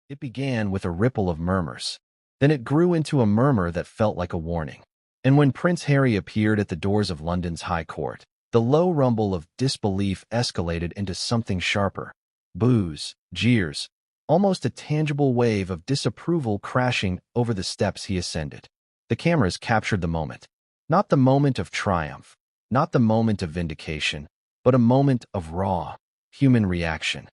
It began with a ripple of murmurs. Then it grew into a murmur that felt like a warning. And when Prince Harry appeared at the doors of London's High Court, the low rumble of disbelief escalated into something sharper. Boos, jeers, almost a tangible wave of disapproval crashing over the steps he ascended. The cameras captured the moment. Not the moment of triumph, not the moment of vindication, but a moment of raw, human reaction.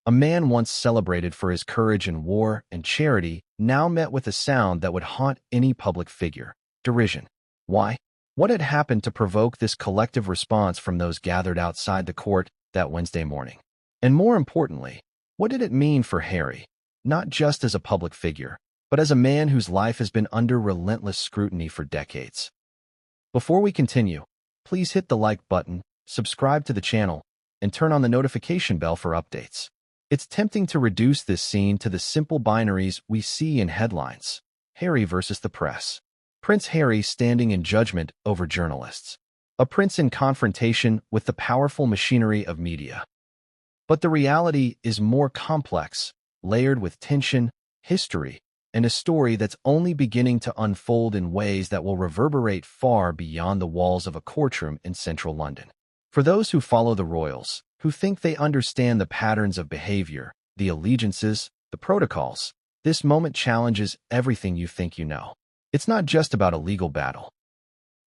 A man once celebrated for his courage in war and charity now met with a sound that would haunt any public figure: derision. Why? What had happened to provoke this collective response from those gathered outside the court that Wednesday morning? And more importantly, what did it mean for Harry, not just as a public figure, but as a man whose life has been under relentless scrutiny for decades? Before we continue, please hit the like button, subscribe to the channel, and turn on the notification bell for updates. It's tempting to reduce this scene to the simple binaries we see in headlines: Harry versus the press. Prince Harry standing in judgment over journalists. A prince in confrontation with the powerful machinery of media. But the reality is more complex, layered with tension, history, and a story that's only beginning to unfold in ways that will reverberate far beyond the walls of a courtroom in central London. For those who follow the royals, who think they understand the patterns of behavior, the allegiances, the protocols, this moment challenges everything you think you know. It's not just about a legal battle.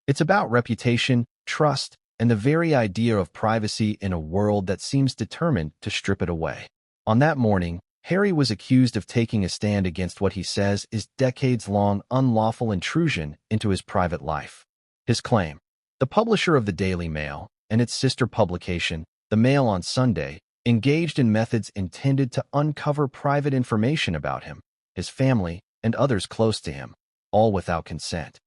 It's about reputation, trust, and the very idea of privacy in a world that seems determined to strip it away. On that morning, Harry was accused of taking a stand against what he says is decades-long unlawful intrusion into his private life. His claim: the publisher of the Daily Mail and its sister publication, The Mail on Sunday, engaged in methods intended to uncover private information about him, his family, and others close to him, all without consent.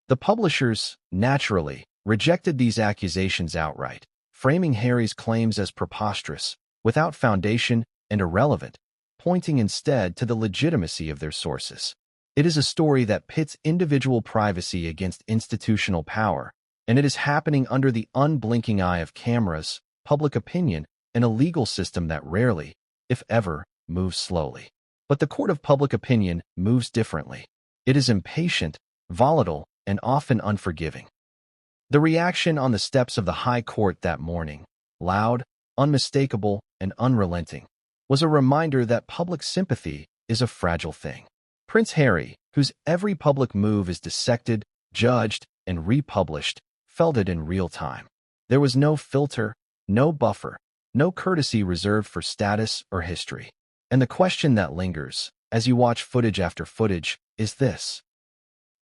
The publishers, naturally, rejected these accusations outright, framing Harry's claims as preposterous, without foundation, and irrelevant, pointing instead to the legitimacy of their sources. It is a story that pits individual privacy against institutional power, and it is happening under the unblinking eye of cameras, public opinion, and a legal system that rarely, if ever, moves slowly. But the court of public opinion moves differently. It is impatient, volatile, and often unforgiving. The reaction on the steps of the High Court that morning, loud, unmistakable, and unrelenting, was a reminder that public sympathy is a fragile thing. Prince Harry, whose every public move is dissected, judged, and republished, felt it in real time. There was no filter, no buffer, no courtesy reserved for status or history. And the question that lingers, as you watch footage after footage, is this: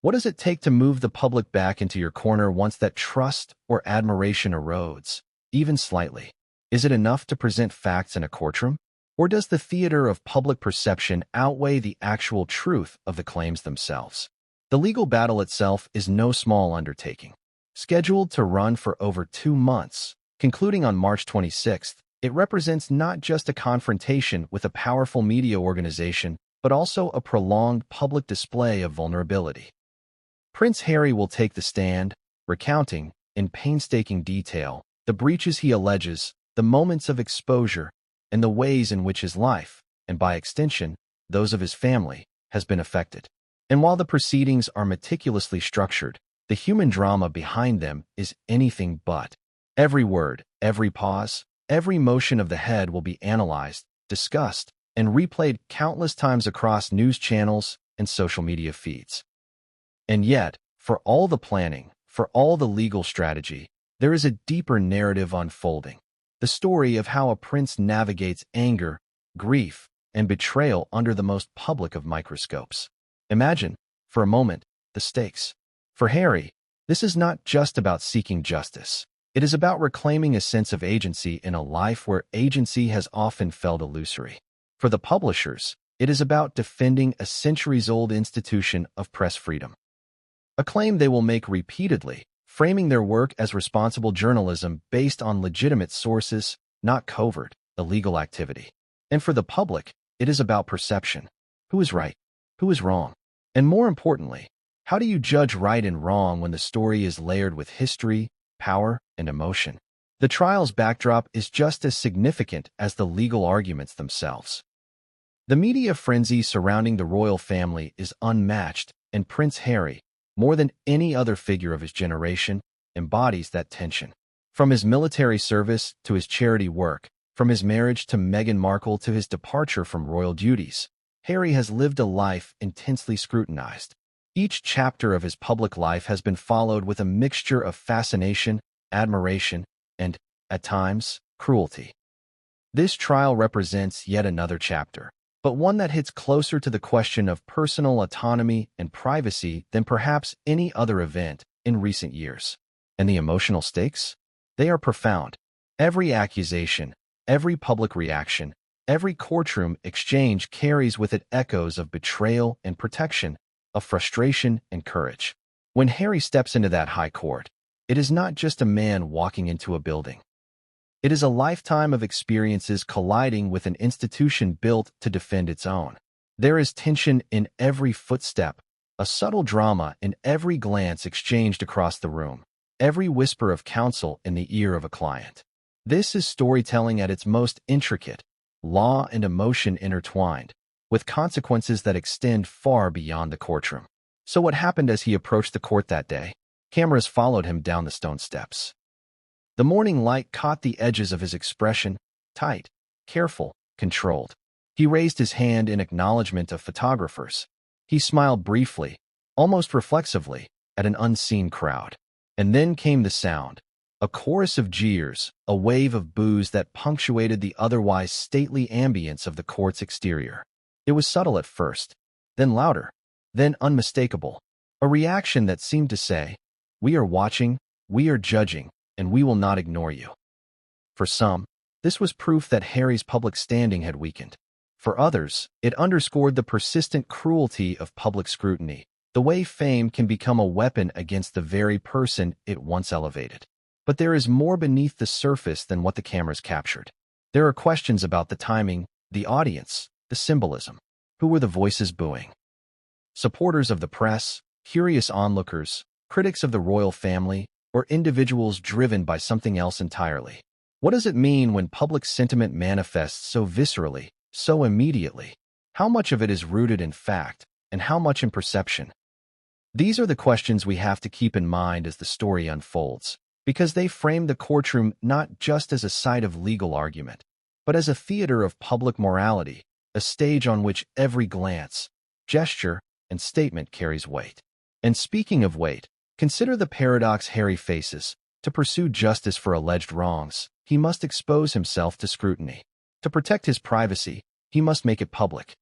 what does it take to move the public back into your corner once that trust or admiration erodes, even slightly? Is it enough to present facts in a courtroom? Or does the theater of public perception outweigh the actual truth of the claims themselves? The legal battle itself is no small undertaking. Scheduled to run for over 2 months, concluding on March 26th, it represents not just a confrontation with a powerful media organization, but also a prolonged public display of vulnerability. Prince Harry will take the stand, recounting, in painstaking detail, the breaches he alleges, the moments of exposure, and the ways in which his life, and by extension, those of his family, has been affected. And while the proceedings are meticulously structured, the human drama behind them is anything but. Every word, every pause, every motion of the head will be analyzed, discussed, and replayed countless times across news channels and social media feeds. And yet, for all the planning, for all the legal strategy, there is a deeper narrative unfolding. The story of how a prince navigates anger, grief, and betrayal under the most public of microscopes. Imagine, for a moment, the stakes. For Harry, this is not just about seeking justice. It is about reclaiming a sense of agency in a life where agency has often felt illusory. For the publishers, it is about defending a centuries-old institution of press freedom. A claim they will make repeatedly, framing their work as responsible journalism based on legitimate sources, not covert, illegal activity. And for the public, it is about perception. Who is right? Who is wrong? And more importantly, how do you judge right and wrong when the story is layered with history, power, and emotion? The trial's backdrop is just as significant as the legal arguments themselves. The media frenzy surrounding the royal family is unmatched, and Prince Harry, more than any other figure of his generation, embodies that tension. From his military service to his charity work, from his marriage to Meghan Markle to his departure from royal duties, Harry has lived a life intensely scrutinized. Each chapter of his public life has been followed with a mixture of fascination, admiration, and, at times, cruelty. This trial represents yet another chapter, but one that hits closer to the question of personal autonomy and privacy than perhaps any other event in recent years. And the emotional stakes? They are profound. Every accusation, every public reaction, every courtroom exchange carries with it echoes of betrayal and protection, of frustration and courage. When Harry steps into that high court, it is not just a man walking into a building. It is a lifetime of experiences colliding with an institution built to defend its own. There is tension in every footstep, a subtle drama in every glance exchanged across the room, every whisper of counsel in the ear of a client. This is storytelling at its most intricate, law and emotion intertwined, with consequences that extend far beyond the courtroom. So what happened as he approached the court that day? Cameras followed him down the stone steps. The morning light caught the edges of his expression, tight, careful, controlled. He raised his hand in acknowledgement of photographers. He smiled briefly, almost reflexively, at an unseen crowd. And then came the sound, a chorus of jeers, a wave of boos that punctuated the otherwise stately ambience of the court's exterior. It was subtle at first, then louder, then unmistakable, a reaction that seemed to say, "We are watching, we are judging, and we will not ignore you." For some, this was proof that Harry's public standing had weakened. For others, it underscored the persistent cruelty of public scrutiny, the way fame can become a weapon against the very person it once elevated. But there is more beneath the surface than what the cameras captured. There are questions about the timing, the audience, the symbolism. Who were the voices booing? Supporters of the press, curious onlookers, critics of the royal family, or individuals driven by something else entirely? What does it mean when public sentiment manifests so viscerally, so immediately? How much of it is rooted in fact, and how much in perception? These are the questions we have to keep in mind as the story unfolds, because they frame the courtroom not just as a site of legal argument, but as a theater of public morality, a stage on which every glance, gesture, and statement carries weight. And speaking of weight, consider the paradox Harry faces. To pursue justice for alleged wrongs, he must expose himself to scrutiny. To protect his privacy, he must make it public.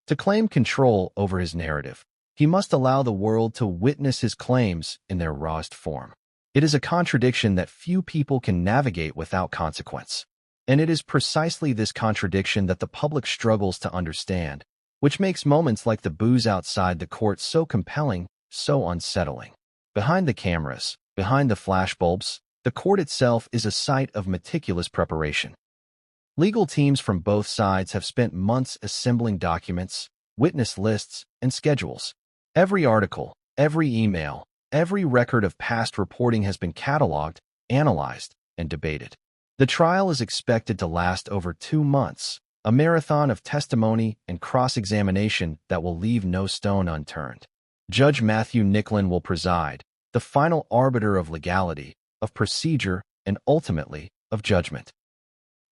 To claim control over his narrative, he must allow the world to witness his claims in their rawest form. It is a contradiction that few people can navigate without consequence. And it is precisely this contradiction that the public struggles to understand, which makes moments like the boos outside the court so compelling, so unsettling. Behind the cameras, behind the flashbulbs, the court itself is a site of meticulous preparation. Legal teams from both sides have spent months assembling documents, witness lists, and schedules. Every article, every email, every record of past reporting has been cataloged, analyzed, and debated. The trial is expected to last over 2 months, a marathon of testimony and cross-examination that will leave no stone unturned. Judge Matthew Nicklin will preside, the final arbiter of legality, of procedure, and ultimately, of judgment.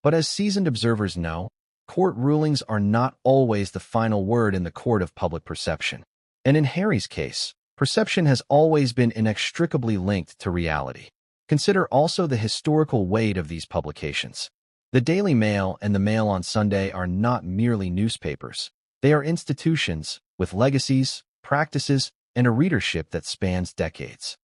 But as seasoned observers know, court rulings are not always the final word in the court of public perception. And in Harry's case, perception has always been inextricably linked to reality. Consider also the historical weight of these publications. The Daily Mail and the Mail on Sunday are not merely newspapers. They are institutions with legacies, practices, and a readership that spans decades.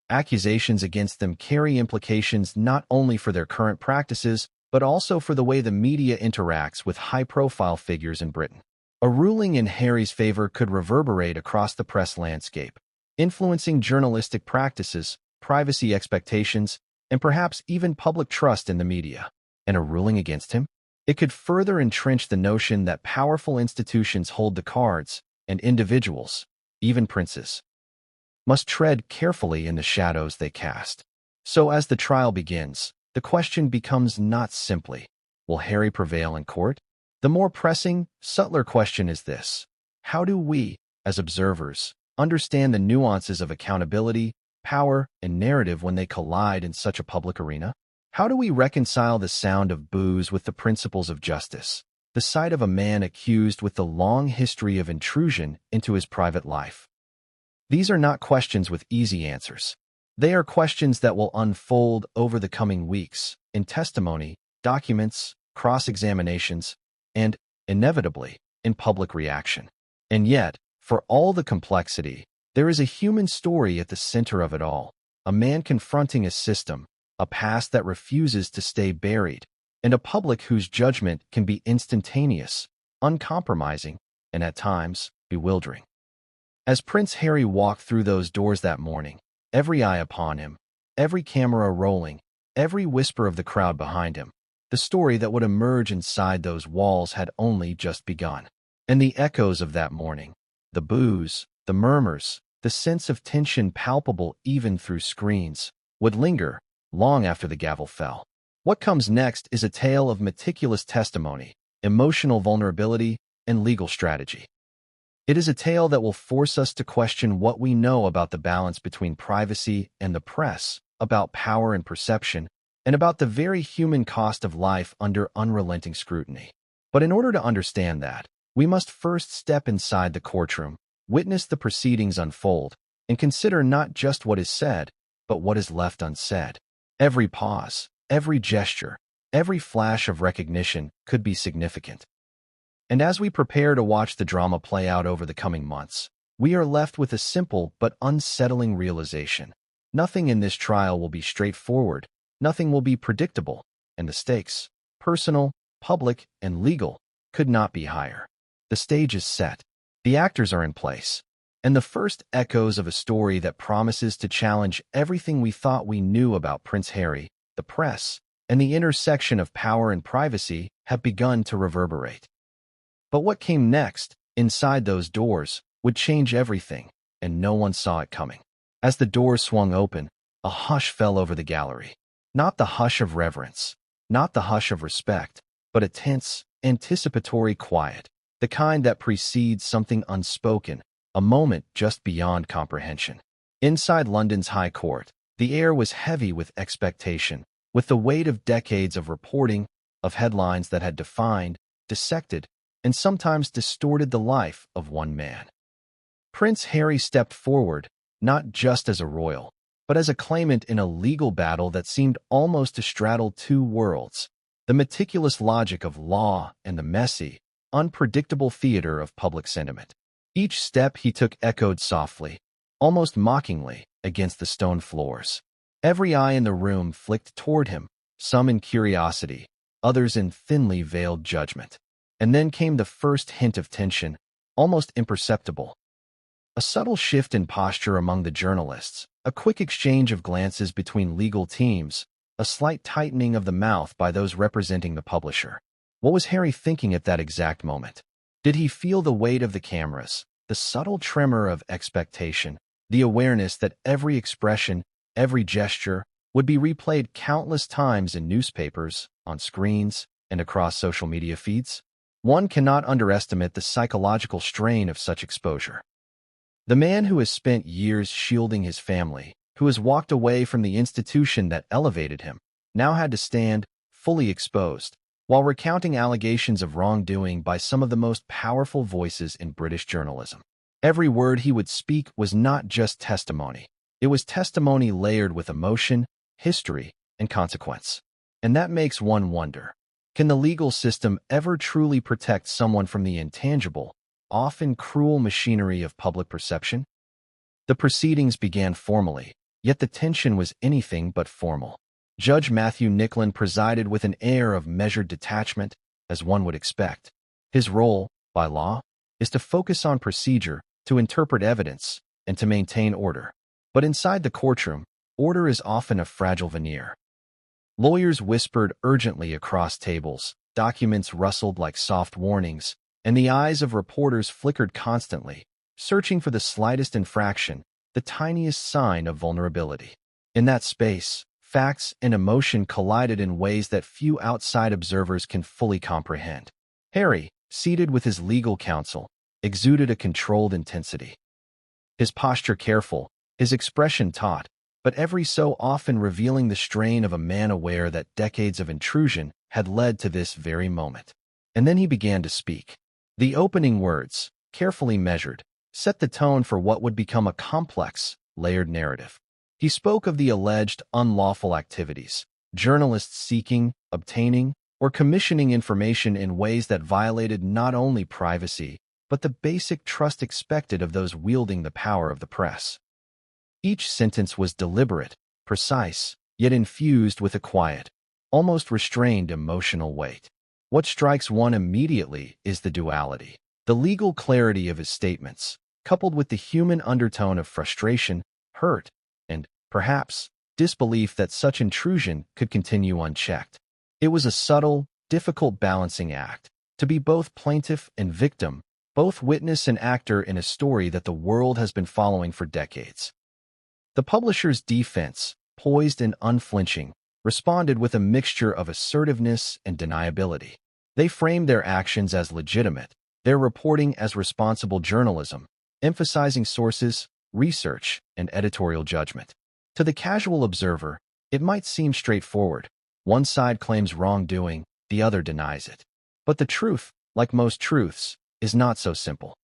Accusations against them carry implications not only for their current practices, but also for the way the media interacts with high-profile figures in Britain. A ruling in Harry's favor could reverberate across the press landscape, influencing journalistic practices, privacy expectations, and perhaps even public trust in the media. And a ruling against him? It could further entrench the notion that powerful institutions hold the cards, and individuals, even princes, must tread carefully in the shadows they cast. So as the trial begins, the question becomes not simply, will Harry prevail in court? The more pressing, subtler question is this: how do we, as observers, understand the nuances of accountability, power, and narrative when they collide in such a public arena? How do we reconcile the sound of boos with the principles of justice, the sight of a man accused with the long history of intrusion into his private life? These are not questions with easy answers. They are questions that will unfold over the coming weeks, in testimony, documents, cross-examinations, and, inevitably, in public reaction. And yet, for all the complexity, there is a human story at the center of it all, a man confronting a system, a past that refuses to stay buried, and a public whose judgment can be instantaneous, uncompromising, and at times, bewildering. As Prince Harry walked through those doors that morning, every eye upon him, every camera rolling, every whisper of the crowd behind him, the story that would emerge inside those walls had only just begun. And the echoes of that morning, the boos, the murmurs, the sense of tension palpable even through screens, would linger long after the gavel fell. What comes next is a tale of meticulous testimony, emotional vulnerability, and legal strategy. It is a tale that will force us to question what we know about the balance between privacy and the press, about power and perception, and about the very human cost of life under unrelenting scrutiny. But in order to understand that, we must first step inside the courtroom, witness the proceedings unfold, and consider not just what is said, but what is left unsaid. Every pause, every gesture, every flash of recognition could be significant. And as we prepare to watch the drama play out over the coming months, we are left with a simple but unsettling realization. Nothing in this trial will be straightforward, nothing will be predictable, and the stakes, personal, public, and legal, could not be higher. The stage is set, the actors are in place, and the first echoes of a story that promises to challenge everything we thought we knew about Prince Harry, the press, and the intersection of power and privacy have begun to reverberate. But what came next, inside those doors, would change everything, and no one saw it coming. As the doors swung open, a hush fell over the gallery. Not the hush of reverence, not the hush of respect, but a tense, anticipatory quiet, the kind that precedes something unspoken, a moment just beyond comprehension. Inside London's High Court, the air was heavy with expectation, with the weight of decades of reporting, of headlines that had defined, dissected, and sometimes distorted the life of one man. Prince Harry stepped forward, not just as a royal, but as a claimant in a legal battle that seemed almost to straddle two worlds, the meticulous logic of law and the messy, unpredictable theater of public sentiment. Each step he took echoed softly, almost mockingly, against the stone floors. Every eye in the room flicked toward him, some in curiosity, others in thinly veiled judgment. And then came the first hint of tension, almost imperceptible. A subtle shift in posture among the journalists, a quick exchange of glances between legal teams, a slight tightening of the mouth by those representing the publisher. What was Harry thinking at that exact moment? Did he feel the weight of the cameras, the subtle tremor of expectation, the awareness that every expression, every gesture, would be replayed countless times in newspapers, on screens, and across social media feeds? One cannot underestimate the psychological strain of such exposure. The man who has spent years shielding his family, who has walked away from the institution that elevated him, now had to stand, fully exposed, while recounting allegations of wrongdoing by some of the most powerful voices in British journalism. Every word he would speak was not just testimony. It was testimony layered with emotion, history, and consequence. And that makes one wonder. Can the legal system ever truly protect someone from the intangible, often cruel machinery of public perception? The proceedings began formally, yet the tension was anything but formal. Judge Matthew Nicklin presided with an air of measured detachment, as one would expect. His role, by law, is to focus on procedure, to interpret evidence, and to maintain order. But inside the courtroom, order is often a fragile veneer. Lawyers whispered urgently across tables, documents rustled like soft warnings, and the eyes of reporters flickered constantly, searching for the slightest infraction, the tiniest sign of vulnerability. In that space, facts and emotion collided in ways that few outside observers can fully comprehend. Harry, seated with his legal counsel, exuded a controlled intensity. His posture careful, his expression taut, but every so often revealing the strain of a man aware that decades of intrusion had led to this very moment. And then he began to speak. The opening words, carefully measured, set the tone for what would become a complex, layered narrative. He spoke of the alleged unlawful activities, journalists seeking, obtaining, or commissioning information in ways that violated not only privacy, but the basic trust expected of those wielding the power of the press. Each sentence was deliberate, precise, yet infused with a quiet, almost restrained emotional weight. What strikes one immediately is the duality, the legal clarity of his statements, coupled with the human undertone of frustration, hurt, and, perhaps, disbelief that such intrusion could continue unchecked. It was a subtle, difficult balancing act, to be both plaintiff and victim, both witness and actor in a story that the world has been following for decades. The publisher's defense, poised and unflinching, responded with a mixture of assertiveness and deniability. They framed their actions as legitimate, their reporting as responsible journalism, emphasizing sources, research, and editorial judgment. To the casual observer, it might seem straightforward. One side claims wrongdoing, the other denies it. But the truth, like most truths, is not so simple.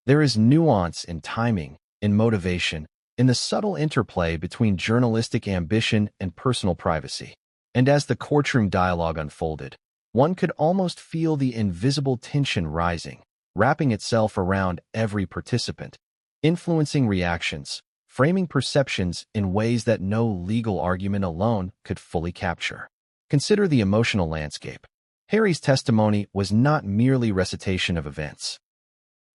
There is nuance in timing, in motivation, in the subtle interplay between journalistic ambition and personal privacy. And as the courtroom dialogue unfolded, one could almost feel the invisible tension rising, wrapping itself around every participant, influencing reactions, framing perceptions in ways that no legal argument alone could fully capture. Consider the emotional landscape. Harry's testimony was not merely recitation of events.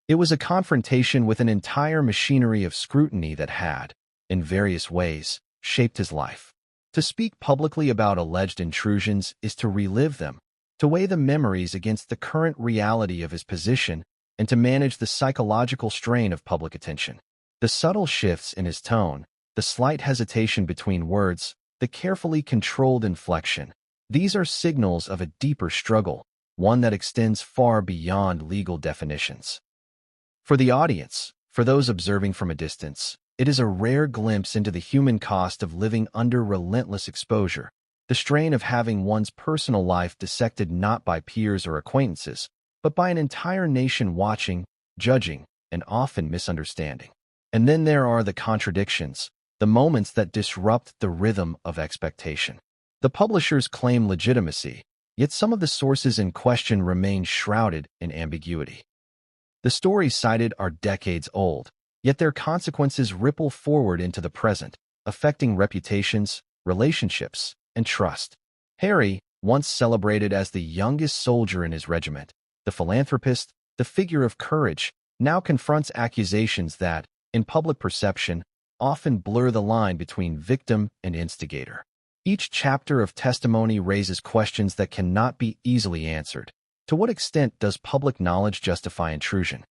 It was a confrontation with an entire machinery of scrutiny that had, in various ways, shaped his life. To speak publicly about alleged intrusions is to relive them, to weigh the memories against the current reality of his position, and to manage the psychological strain of public attention. The subtle shifts in his tone, the slight hesitation between words, the carefully controlled inflection, these are signals of a deeper struggle, one that extends far beyond legal definitions. For the audience, for those observing from a distance, it is a rare glimpse into the human cost of living under relentless exposure, the strain of having one's personal life dissected not by peers or acquaintances, but by an entire nation watching, judging, and often misunderstanding. And then there are the contradictions, the moments that disrupt the rhythm of expectation. The publishers claim legitimacy, yet some of the sources in question remain shrouded in ambiguity. The stories cited are decades old, yet their consequences ripple forward into the present, affecting reputations, relationships, and trust. Harry, once celebrated as the youngest soldier in his regiment, the philanthropist, the figure of courage, now confronts accusations that, in public perception, often blur the line between victim and instigator. Each chapter of testimony raises questions that cannot be easily answered. To what extent does public knowledge justify intrusion?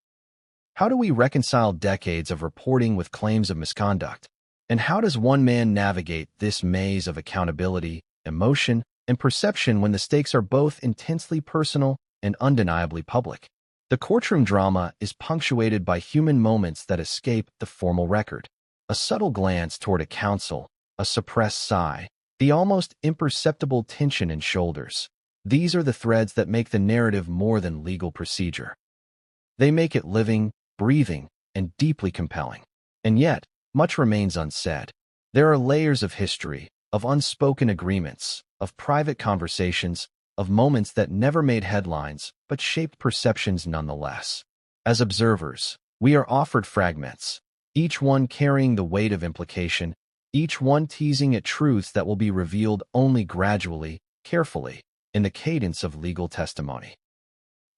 How do we reconcile decades of reporting with claims of misconduct? And how does one man navigate this maze of accountability, emotion, and perception when the stakes are both intensely personal and undeniably public? The courtroom drama is punctuated by human moments that escape the formal record. A subtle glance toward a counsel, a suppressed sigh, the almost imperceptible tension in shoulders. These are the threads that make the narrative more than legal procedure. They make it living, breathing, and deeply compelling. And yet, much remains unsaid. There are layers of history, of unspoken agreements, of private conversations, of moments that never made headlines but shaped perceptions nonetheless. As observers, we are offered fragments, each one carrying the weight of implication, each one teasing at truths that will be revealed only gradually, carefully, in the cadence of legal testimony.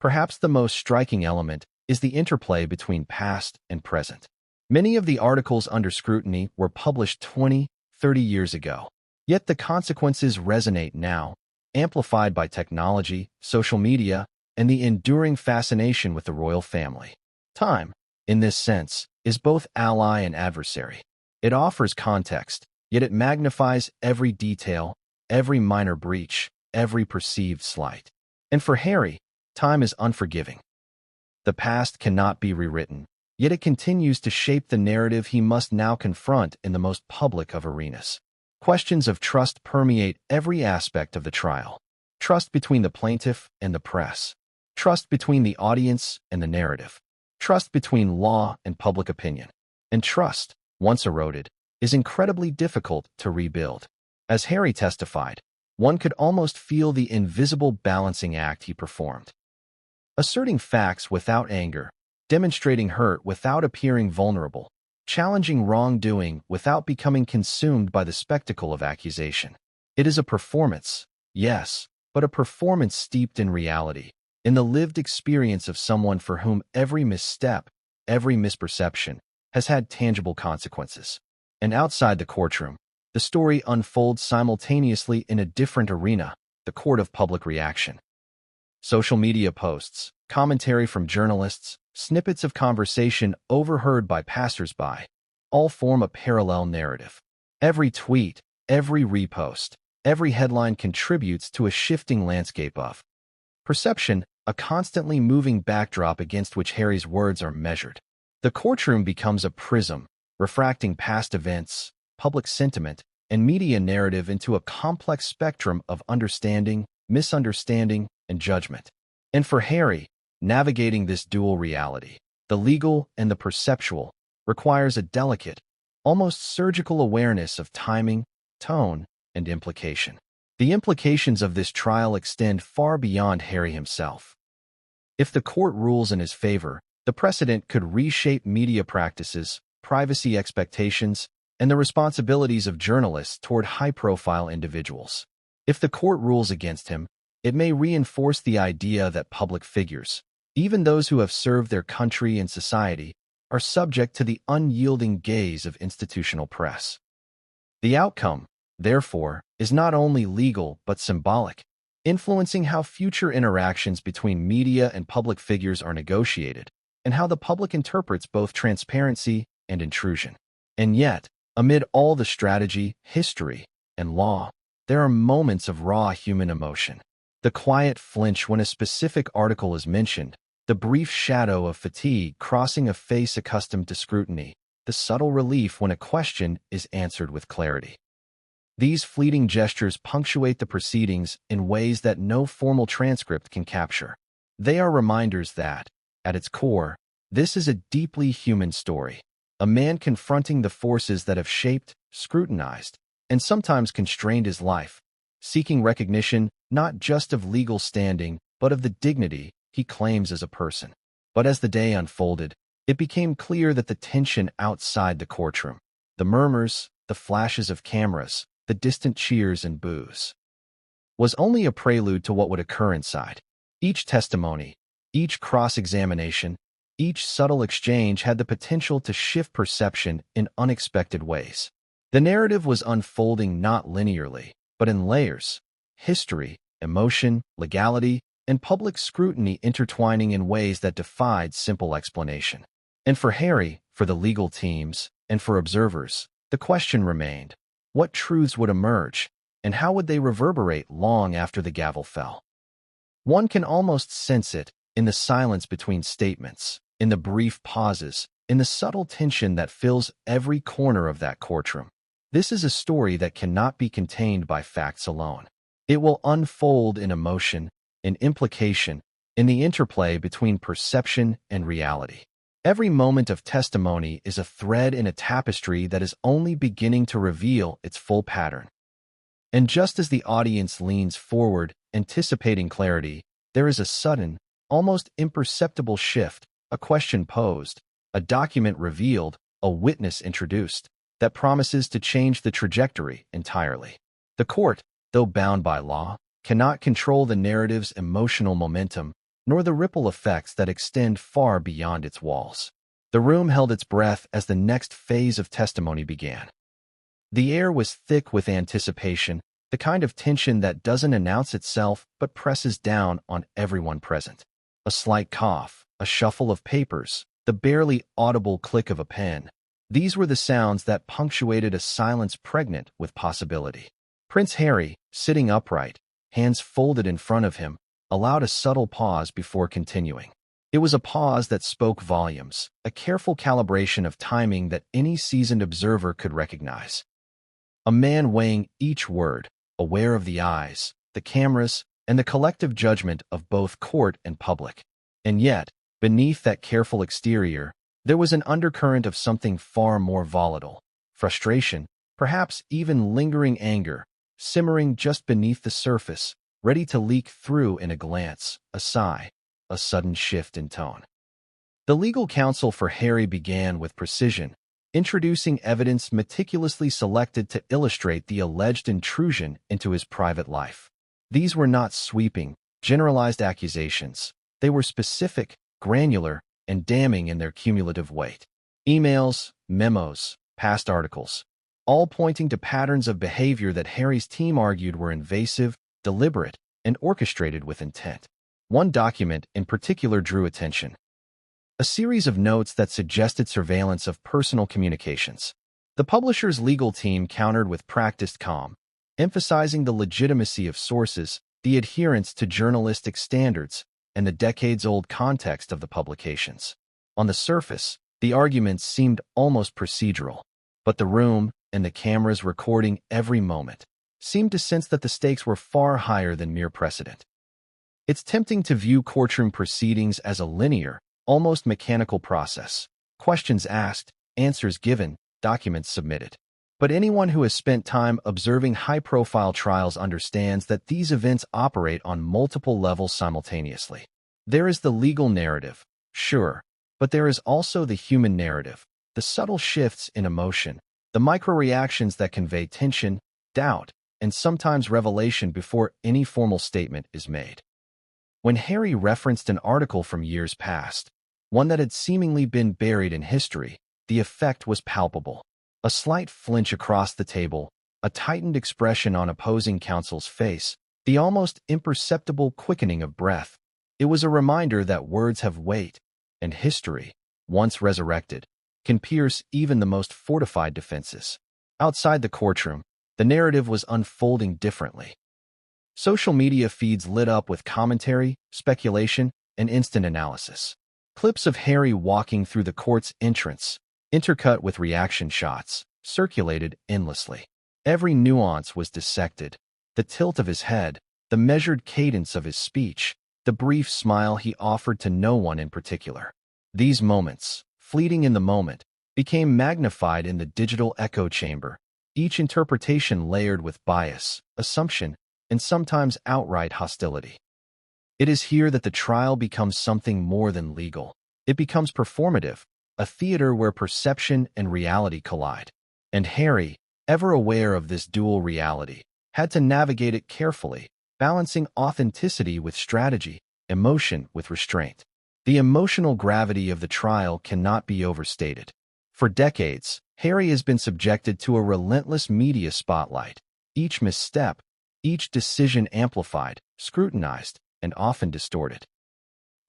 Perhaps the most striking element is the interplay between past and present. Many of the articles under scrutiny were published 20, 30 years ago, yet the consequences resonate now, amplified by technology, social media, and the enduring fascination with the royal family. Time, in this sense, is both ally and adversary. It offers context, yet it magnifies every detail, every minor breach, every perceived slight. And for Harry, Time is unforgiving. The past cannot be rewritten, yet it continues to shape the narrative he must now confront in the most public of arenas. Questions of trust permeate every aspect of the trial. Trust between the plaintiff and the press. Trust between the audience and the narrative. Trust between law and public opinion. And trust, once eroded, is incredibly difficult to rebuild. As Harry testified, one could almost feel the invisible balancing act he performed. Asserting facts without anger, demonstrating hurt without appearing vulnerable, challenging wrongdoing without becoming consumed by the spectacle of accusation. It is a performance, yes, but a performance steeped in reality, in the lived experience of someone for whom every misstep, every misperception, has had tangible consequences. And outside the courtroom, the story unfolds simultaneously in a different arena, the court of public reaction. Social media posts, commentary from journalists, snippets of conversation overheard by passers-by, all form a parallel narrative. Every tweet, every repost, every headline contributes to a shifting landscape of perception, a constantly moving backdrop against which Harry's words are measured. The courtroom becomes a prism, refracting past events, public sentiment, and media narrative into a complex spectrum of understanding, misunderstanding, and judgment. And for Harry, navigating this dual reality, the legal and the perceptual, requires a delicate, almost surgical awareness of timing, tone, and implication. The implications of this trial extend far beyond Harry himself. If the court rules in his favor, the precedent could reshape media practices, privacy expectations, and the responsibilities of journalists toward high-profile individuals. If the court rules against him, it may reinforce the idea that public figures, even those who have served their country and society, are subject to the unyielding gaze of institutional press. The outcome, therefore, is not only legal but symbolic, influencing how future interactions between media and public figures are negotiated, and how the public interprets both transparency and intrusion. And yet, amid all the strategy, history, and law, there are moments of raw human emotion. The quiet flinch when a specific article is mentioned, the brief shadow of fatigue crossing a face accustomed to scrutiny, the subtle relief when a question is answered with clarity. These fleeting gestures punctuate the proceedings in ways that no formal transcript can capture. They are reminders that, at its core, this is a deeply human story. A man confronting the forces that have shaped, scrutinized, and sometimes constrained his life, seeking recognition not just of legal standing, but of the dignity he claims as a person. But as the day unfolded, it became clear that the tension outside the courtroom, the murmurs, the flashes of cameras, the distant cheers and boos, was only a prelude to what would occur inside. Each testimony, each cross-examination, each subtle exchange had the potential to shift perception in unexpected ways. The narrative was unfolding not linearly, but in layers, history, emotion, legality, and public scrutiny intertwining in ways that defied simple explanation. And for Harry, for the legal teams, and for observers, the question remained, what truths would emerge, and how would they reverberate long after the gavel fell? One can almost sense it in the silence between statements, in the brief pauses, in the subtle tension that fills every corner of that courtroom. This is a story that cannot be contained by facts alone. It will unfold in emotion, in implication, in the interplay between perception and reality. Every moment of testimony is a thread in a tapestry that is only beginning to reveal its full pattern. And just as the audience leans forward, anticipating clarity, there is a sudden, almost imperceptible shift, a question posed, a document revealed, a witness introduced, that promises to change the trajectory entirely. The court, though bound by law, cannot control the narrative's emotional momentum, nor the ripple effects that extend far beyond its walls. The room held its breath as the next phase of testimony began. The air was thick with anticipation, the kind of tension that doesn't announce itself but presses down on everyone present. A slight cough, a shuffle of papers, the barely audible click of a pen. These were the sounds that punctuated a silence pregnant with possibility. Prince Harry, sitting upright, hands folded in front of him, allowed a subtle pause before continuing. It was a pause that spoke volumes, a careful calibration of timing that any seasoned observer could recognize. A man weighing each word, aware of the eyes, the cameras, and the collective judgment of both court and public. And yet, beneath that careful exterior, there was an undercurrent of something far more volatile. Frustration, perhaps even lingering anger, simmering just beneath the surface, ready to leak through in a glance, a sigh, a sudden shift in tone. The legal counsel for Harry began with precision, introducing evidence meticulously selected to illustrate the alleged intrusion into his private life. These were not sweeping, generalized accusations. They were specific, granular, and damning in their cumulative weight. Emails, memos, past articles, all pointing to patterns of behavior that Harry's team argued were invasive, deliberate, and orchestrated with intent. One document in particular drew attention. A series of notes that suggested surveillance of personal communications. The publisher's legal team countered with practiced calm, emphasizing the legitimacy of sources, the adherence to journalistic standards, and the decades-old context of the publications. On the surface, the arguments seemed almost procedural, but the room, and the cameras recording every moment, seemed to sense that the stakes were far higher than mere precedent. It's tempting to view courtroom proceedings as a linear, almost mechanical process. Questions asked, answers given, documents submitted. But anyone who has spent time observing high-profile trials understands that these events operate on multiple levels simultaneously. There is the legal narrative, sure, but there is also the human narrative, the subtle shifts in emotion, the micro-reactions that convey tension, doubt, and sometimes revelation before any formal statement is made. When Harry referenced an article from years past, one that had seemingly been buried in history, the effect was palpable. A slight flinch across the table, a tightened expression on opposing counsel's face, the almost imperceptible quickening of breath. It was a reminder that words have weight, and history, once resurrected, can pierce even the most fortified defenses. Outside the courtroom, the narrative was unfolding differently. Social media feeds lit up with commentary, speculation, and instant analysis. Clips of Harry walking through the court's entrance, intercut with reaction shots, circulated endlessly. Every nuance was dissected. The tilt of his head, the measured cadence of his speech, the brief smile he offered to no one in particular. These moments, fleeting in the moment, became magnified in the digital echo chamber, each interpretation layered with bias, assumption, and sometimes outright hostility. It is here that the trial becomes something more than legal. It becomes performative, a theater where perception and reality collide. And Harry, ever aware of this dual reality, had to navigate it carefully, balancing authenticity with strategy, emotion with restraint. The emotional gravity of the trial cannot be overstated. For decades, Harry has been subjected to a relentless media spotlight. Each misstep, each decision amplified, scrutinized, and often distorted.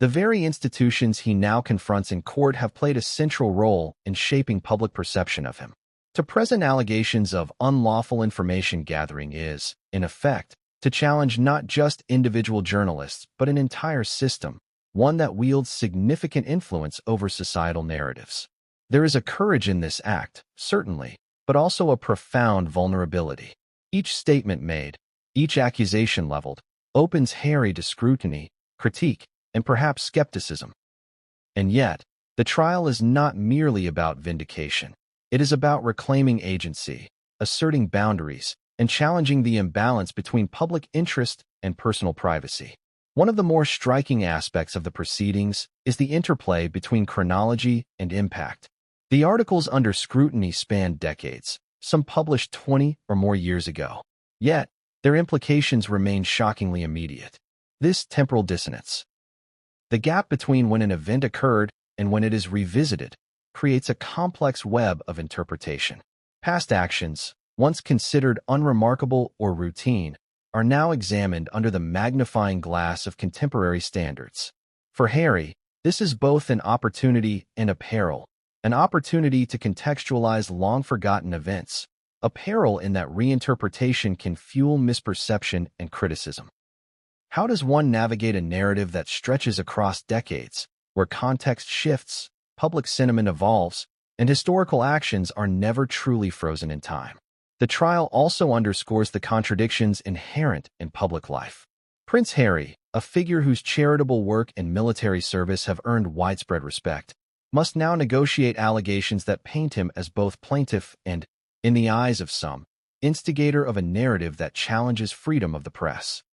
The very institutions he now confronts in court have played a central role in shaping public perception of him. To present allegations of unlawful information gathering is, in effect, to challenge not just individual journalists but an entire system, one that wields significant influence over societal narratives. There is a courage in this act, certainly, but also a profound vulnerability. Each statement made, each accusation leveled, opens Harry to scrutiny, critique, and perhaps skepticism. And yet, the trial is not merely about vindication. It is about reclaiming agency, asserting boundaries, and challenging the imbalance between public interest and personal privacy. One of the more striking aspects of the proceedings is the interplay between chronology and impact. The articles under scrutiny span decades, some published 20 or more years ago. Yet, their implications remain shockingly immediate. This temporal dissonance, the gap between when an event occurred and when it is revisited, creates a complex web of interpretation. Past actions, once considered unremarkable or routine, are now examined under the magnifying glass of contemporary standards. For Harry, this is both an opportunity and a peril, an opportunity to contextualize long-forgotten events, a peril in that reinterpretation can fuel misperception and criticism. How does one navigate a narrative that stretches across decades, where context shifts, public sentiment evolves, and historical actions are never truly frozen in time? The trial also underscores the contradictions inherent in public life. Prince Harry, a figure whose charitable work and military service have earned widespread respect, must now negotiate allegations that paint him as both plaintiff and, in the eyes of some, instigator of a narrative that challenges freedom of the press.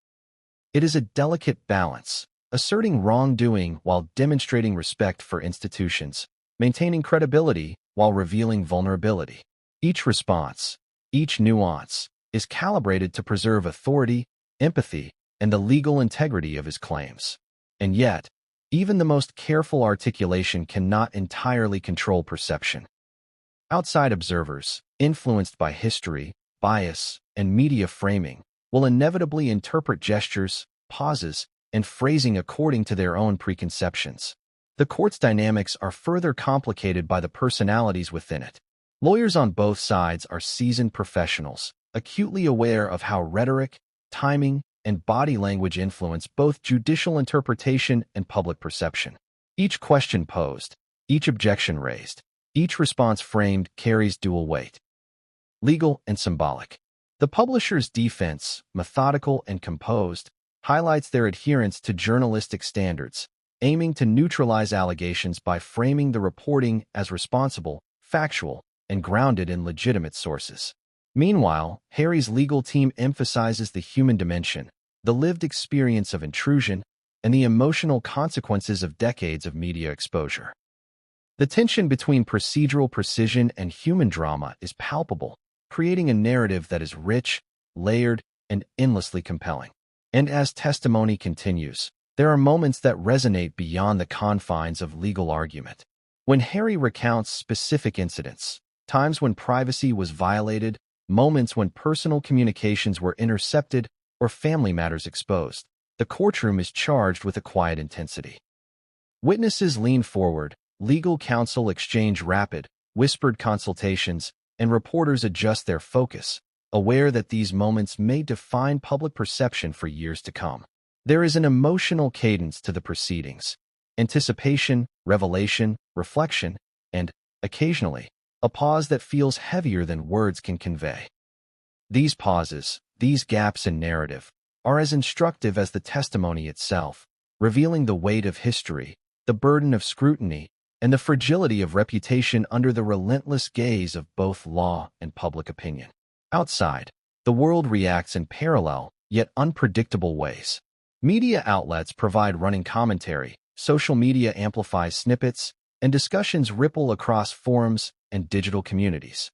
It is a delicate balance, asserting wrongdoing while demonstrating respect for institutions, maintaining credibility while revealing vulnerability. Each response, each nuance, is calibrated to preserve authority, empathy, and the legal integrity of his claims. And yet, even the most careful articulation cannot entirely control perception. Outside observers, influenced by history, bias, and media framing, will inevitably interpret gestures, pauses, and phrasing according to their own preconceptions. The court's dynamics are further complicated by the personalities within it. Lawyers on both sides are seasoned professionals, acutely aware of how rhetoric, timing, and body language influence both judicial interpretation and public perception. Each question posed, each objection raised, each response framed carries dual weight. Legal and symbolic. The publisher's defense, methodical and composed, highlights their adherence to journalistic standards, aiming to neutralize allegations by framing the reporting as responsible, factual, and grounded in legitimate sources. Meanwhile, Harry's legal team emphasizes the human dimension, the lived experience of intrusion, and the emotional consequences of decades of media exposure. The tension between procedural precision and human drama is palpable, creating a narrative that is rich, layered, and endlessly compelling. And as testimony continues, there are moments that resonate beyond the confines of legal argument. When Harry recounts specific incidents, times when privacy was violated, moments when personal communications were intercepted, or family matters exposed, the courtroom is charged with a quiet intensity. Witnesses lean forward, legal counsel exchange rapid, whispered consultations, and reporters adjust their focus, aware that these moments may define public perception for years to come. There is an emotional cadence to the proceedings, anticipation, revelation, reflection, and, occasionally, a pause that feels heavier than words can convey. These pauses, these gaps in narrative, are as instructive as the testimony itself, revealing the weight of history, the burden of scrutiny, and the fragility of reputation under the relentless gaze of both law and public opinion. Outside, the world reacts in parallel, yet unpredictable ways. Media outlets provide running commentary, social media amplifies snippets, and discussions ripple across forums and digital communities.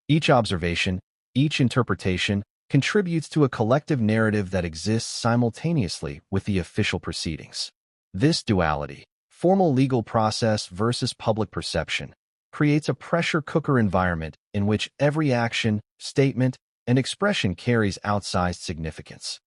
Each observation, each interpretation, contributes to a collective narrative that exists simultaneously with the official proceedings. This duality, formal legal process versus public perception, creates a pressure cooker environment in which every action, statement, and expression carries outsized significance.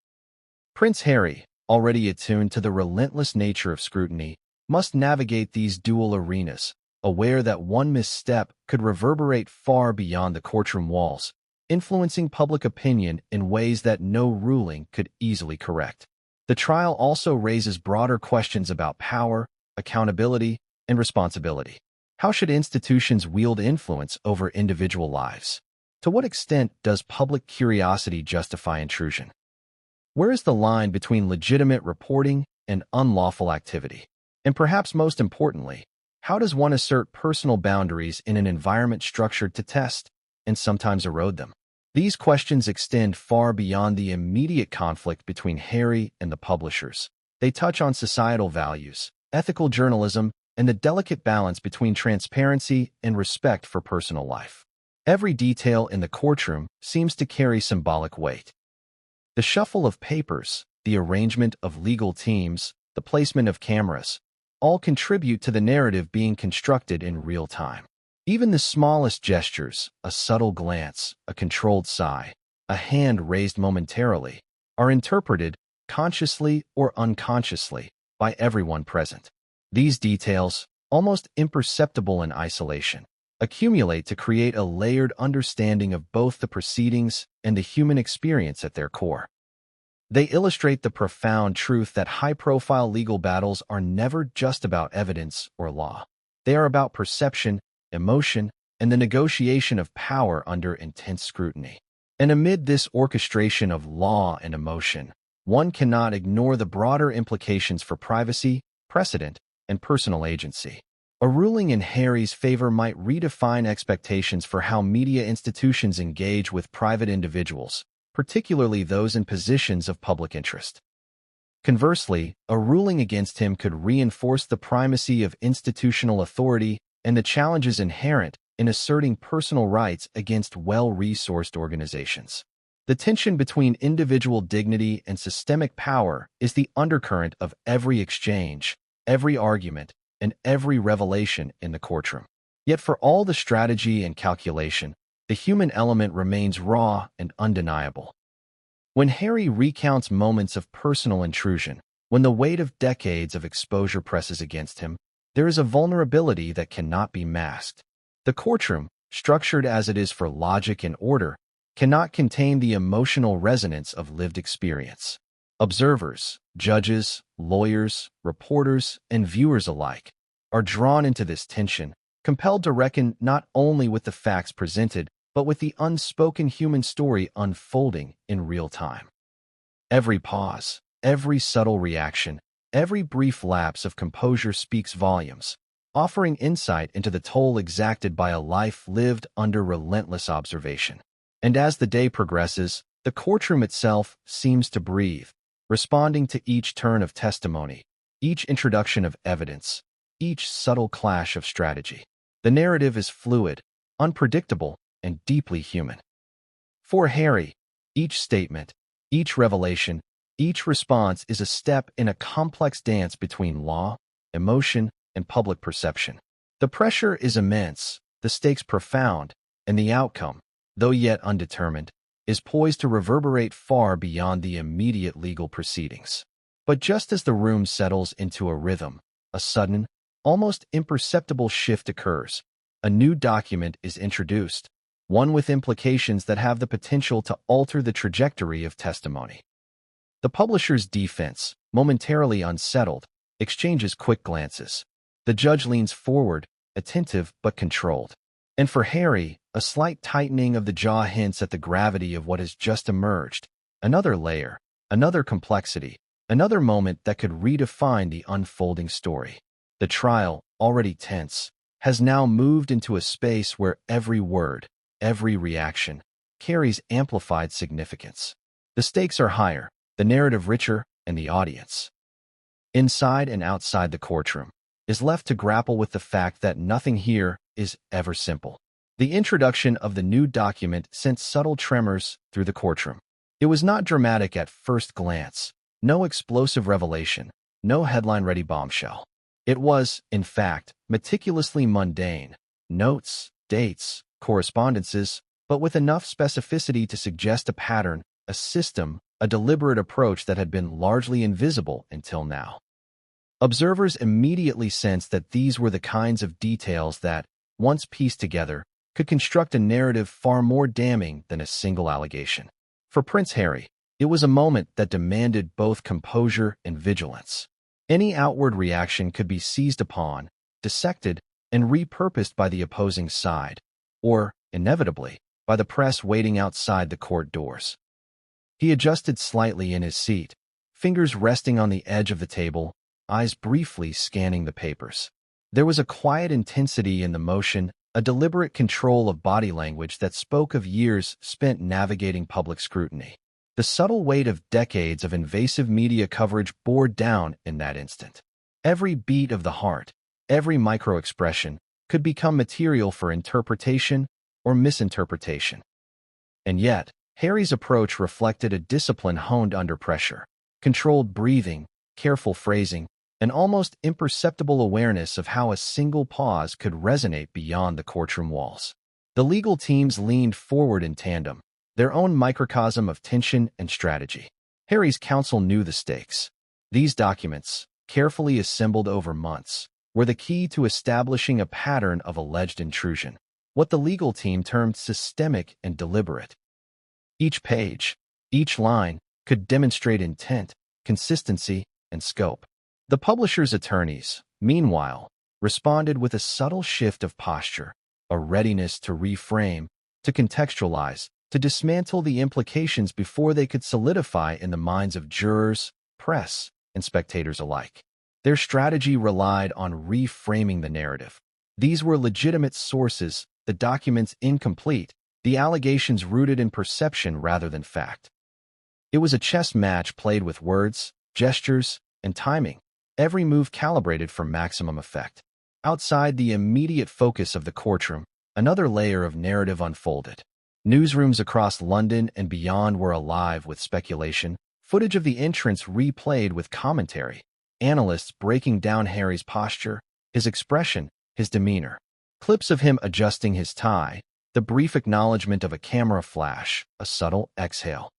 Prince Harry, already attuned to the relentless nature of scrutiny, must navigate these dual arenas, aware that one misstep could reverberate far beyond the courtroom walls, influencing public opinion in ways that no ruling could easily correct. The trial also raises broader questions about power, accountability, and responsibility. How should institutions wield influence over individual lives? To what extent does public curiosity justify intrusion? Where is the line between legitimate reporting and unlawful activity? And perhaps most importantly, how does one assert personal boundaries in an environment structured to test and sometimes erode them? These questions extend far beyond the immediate conflict between Harry and the publishers. They touch on societal values, ethical journalism, and the delicate balance between transparency and respect for personal life. Every detail in the courtroom seems to carry symbolic weight. The shuffle of papers, the arrangement of legal teams, the placement of cameras, all contribute to the narrative being constructed in real time. Even the smallest gestures, a subtle glance, a controlled sigh, a hand raised momentarily, are interpreted, consciously or unconsciously, by everyone present. These details, almost imperceptible in isolation, accumulate to create a layered understanding of both the proceedings and the human experience at their core. They illustrate the profound truth that high-profile legal battles are never just about evidence or law. They are about perception, emotion, and the negotiation of power under intense scrutiny. And amid this orchestration of law and emotion, one cannot ignore the broader implications for privacy, precedent, and personal agency. A ruling in Harry's favor might redefine expectations for how media institutions engage with private individuals, particularly those in positions of public interest. Conversely, a ruling against him could reinforce the primacy of institutional authority and the challenges inherent in asserting personal rights against well-resourced organizations. The tension between individual dignity and systemic power is the undercurrent of every exchange, every argument, and every revelation in the courtroom. Yet for all the strategy and calculation, the human element remains raw and undeniable. When Harry recounts moments of personal intrusion, when the weight of decades of exposure presses against him, there is a vulnerability that cannot be masked. The courtroom, structured as it is for logic and order, cannot contain the emotional resonance of lived experience. Observers, judges, lawyers, reporters, and viewers alike are drawn into this tension, compelled to reckon not only with the facts presented, but with the unspoken human story unfolding in real time. Every pause, every subtle reaction, every brief lapse of composure speaks volumes, offering insight into the toll exacted by a life lived under relentless observation. And as the day progresses, the courtroom itself seems to breathe, responding to each turn of testimony, each introduction of evidence, each subtle clash of strategy. The narrative is fluid, unpredictable, and deeply human. For Harry, each statement, each revelation, each response is a step in a complex dance between law, emotion, and public perception. The pressure is immense, the stakes profound, and the outcome, though yet undetermined, is poised to reverberate far beyond the immediate legal proceedings. But just as the room settles into a rhythm, a sudden, almost imperceptible shift occurs. A new document is introduced, one with implications that have the potential to alter the trajectory of testimony. The publisher's defense, momentarily unsettled, exchanges quick glances. The judge leans forward, attentive but controlled. And for Harry, a slight tightening of the jaw hints at the gravity of what has just emerged. Another layer, another complexity, another moment that could redefine the unfolding story. The trial, already tense, has now moved into a space where every word, every reaction, carries amplified significance. The stakes are higher, the narrative richer, and the audience, inside and outside the courtroom, is left to grapple with the fact that nothing here is ever simple. The introduction of the new document sent subtle tremors through the courtroom. It was not dramatic at first glance, no explosive revelation, no headline-ready bombshell. It was, in fact, meticulously mundane, notes, dates, correspondences, but with enough specificity to suggest a pattern, a system, a deliberate approach that had been largely invisible until now. Observers immediately sensed that these were the kinds of details that, once pieced together, could construct a narrative far more damning than a single allegation. For Prince Harry, it was a moment that demanded both composure and vigilance. Any outward reaction could be seized upon, dissected, and repurposed by the opposing side, or, inevitably, by the press waiting outside the court doors. He adjusted slightly in his seat, fingers resting on the edge of the table, eyes briefly scanning the papers. There was a quiet intensity in the motion, a deliberate control of body language that spoke of years spent navigating public scrutiny. The subtle weight of decades of invasive media coverage bore down in that instant. Every beat of the heart, every micro-expression, could become material for interpretation or misinterpretation. And yet, Harry's approach reflected a discipline honed under pressure, controlled breathing, careful phrasing, an almost imperceptible awareness of how a single pause could resonate beyond the courtroom walls. The legal teams leaned forward in tandem, their own microcosm of tension and strategy. Harry's counsel knew the stakes. These documents, carefully assembled over months, were the key to establishing a pattern of alleged intrusion, what the legal team termed systemic and deliberate. Each page, each line, could demonstrate intent, consistency, and scope. The publisher's attorneys, meanwhile, responded with a subtle shift of posture, a readiness to reframe, to contextualize, to dismantle the implications before they could solidify in the minds of jurors, press, and spectators alike. Their strategy relied on reframing the narrative. These were legitimate sources, the documents incomplete, the allegations rooted in perception rather than fact. It was a chess match played with words, gestures, and timing, every move calibrated for maximum effect. Outside the immediate focus of the courtroom, another layer of narrative unfolded. Newsrooms across London and beyond were alive with speculation, footage of the entrance replayed with commentary, analysts breaking down Harry's posture, his expression, his demeanor, clips of him adjusting his tie, the brief acknowledgement of a camera flash, a subtle exhale.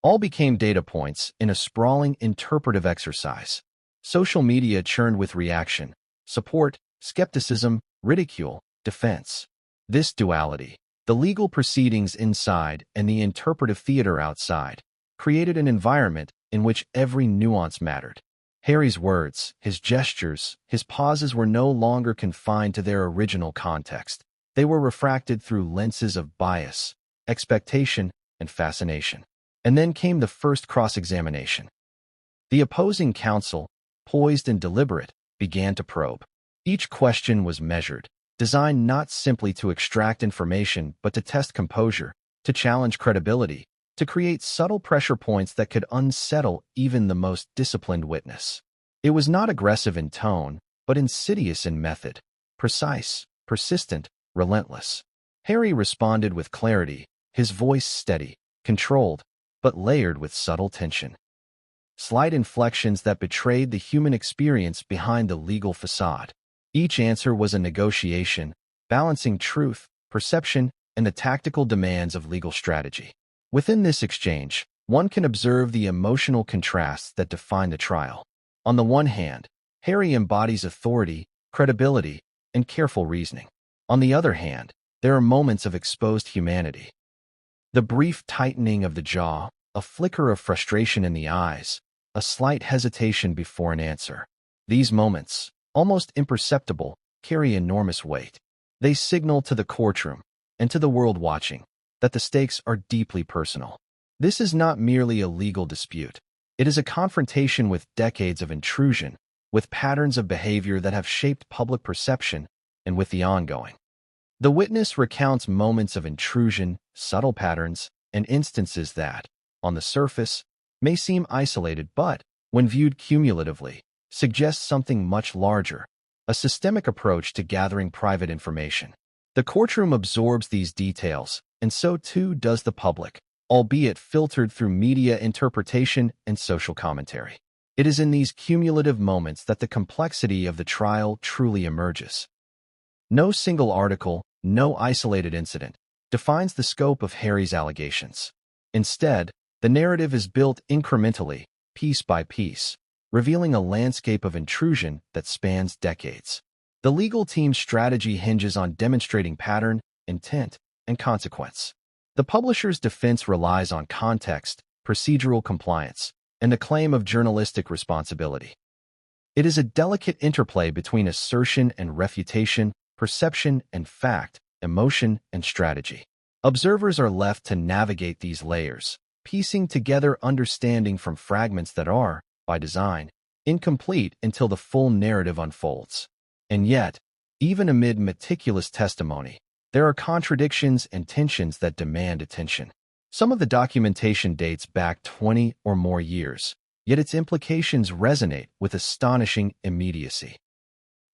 All became data points in a sprawling interpretive exercise. Social media churned with reaction, support, skepticism, ridicule, defense. This duality, the legal proceedings inside and the interpretive theater outside, created an environment in which every nuance mattered. Harry's words, his gestures, his pauses were no longer confined to their original context. They were refracted through lenses of bias, expectation, and fascination. And then came the first cross-examination. The opposing counsel, poised and deliberate, began to probe. Each question was measured, designed not simply to extract information but to test composure, to challenge credibility, to create subtle pressure points that could unsettle even the most disciplined witness. It was not aggressive in tone, but insidious in method, precise, persistent, relentless. Harry responded with clarity, his voice steady, controlled, but layered with subtle tension. Slight inflections that betrayed the human experience behind the legal facade. Each answer was a negotiation, balancing truth, perception, and the tactical demands of legal strategy. Within this exchange, one can observe the emotional contrasts that define the trial. On the one hand, Harry embodies authority, credibility, and careful reasoning. On the other hand, there are moments of exposed humanity. The brief tightening of the jaw, a flicker of frustration in the eyes, a slight hesitation before an answer. These moments, almost imperceptible, carry enormous weight. They signal to the courtroom, and to the world watching, that the stakes are deeply personal. This is not merely a legal dispute. It is a confrontation with decades of intrusion, with patterns of behavior that have shaped public perception, and with the ongoing. The witness recounts moments of intrusion, subtle patterns, and instances that, on the surface, may seem isolated but, when viewed cumulatively, suggest something much larger, a systemic approach to gathering private information. The courtroom absorbs these details, and so too does the public, albeit filtered through media interpretation and social commentary. It is in these cumulative moments that the complexity of the trial truly emerges. No single article, no isolated incident, defines the scope of Harry's allegations. Instead, the narrative is built incrementally, piece by piece, revealing a landscape of intrusion that spans decades. The legal team's strategy hinges on demonstrating pattern, intent, and consequence. The publisher's defense relies on context, procedural compliance, and the claim of journalistic responsibility. It is a delicate interplay between assertion and refutation, perception and fact, emotion and strategy. Observers are left to navigate these layers, piecing together understanding from fragments that are, by design, incomplete until the full narrative unfolds. And yet, even amid meticulous testimony, there are contradictions and tensions that demand attention. Some of the documentation dates back 20 or more years, yet its implications resonate with astonishing immediacy.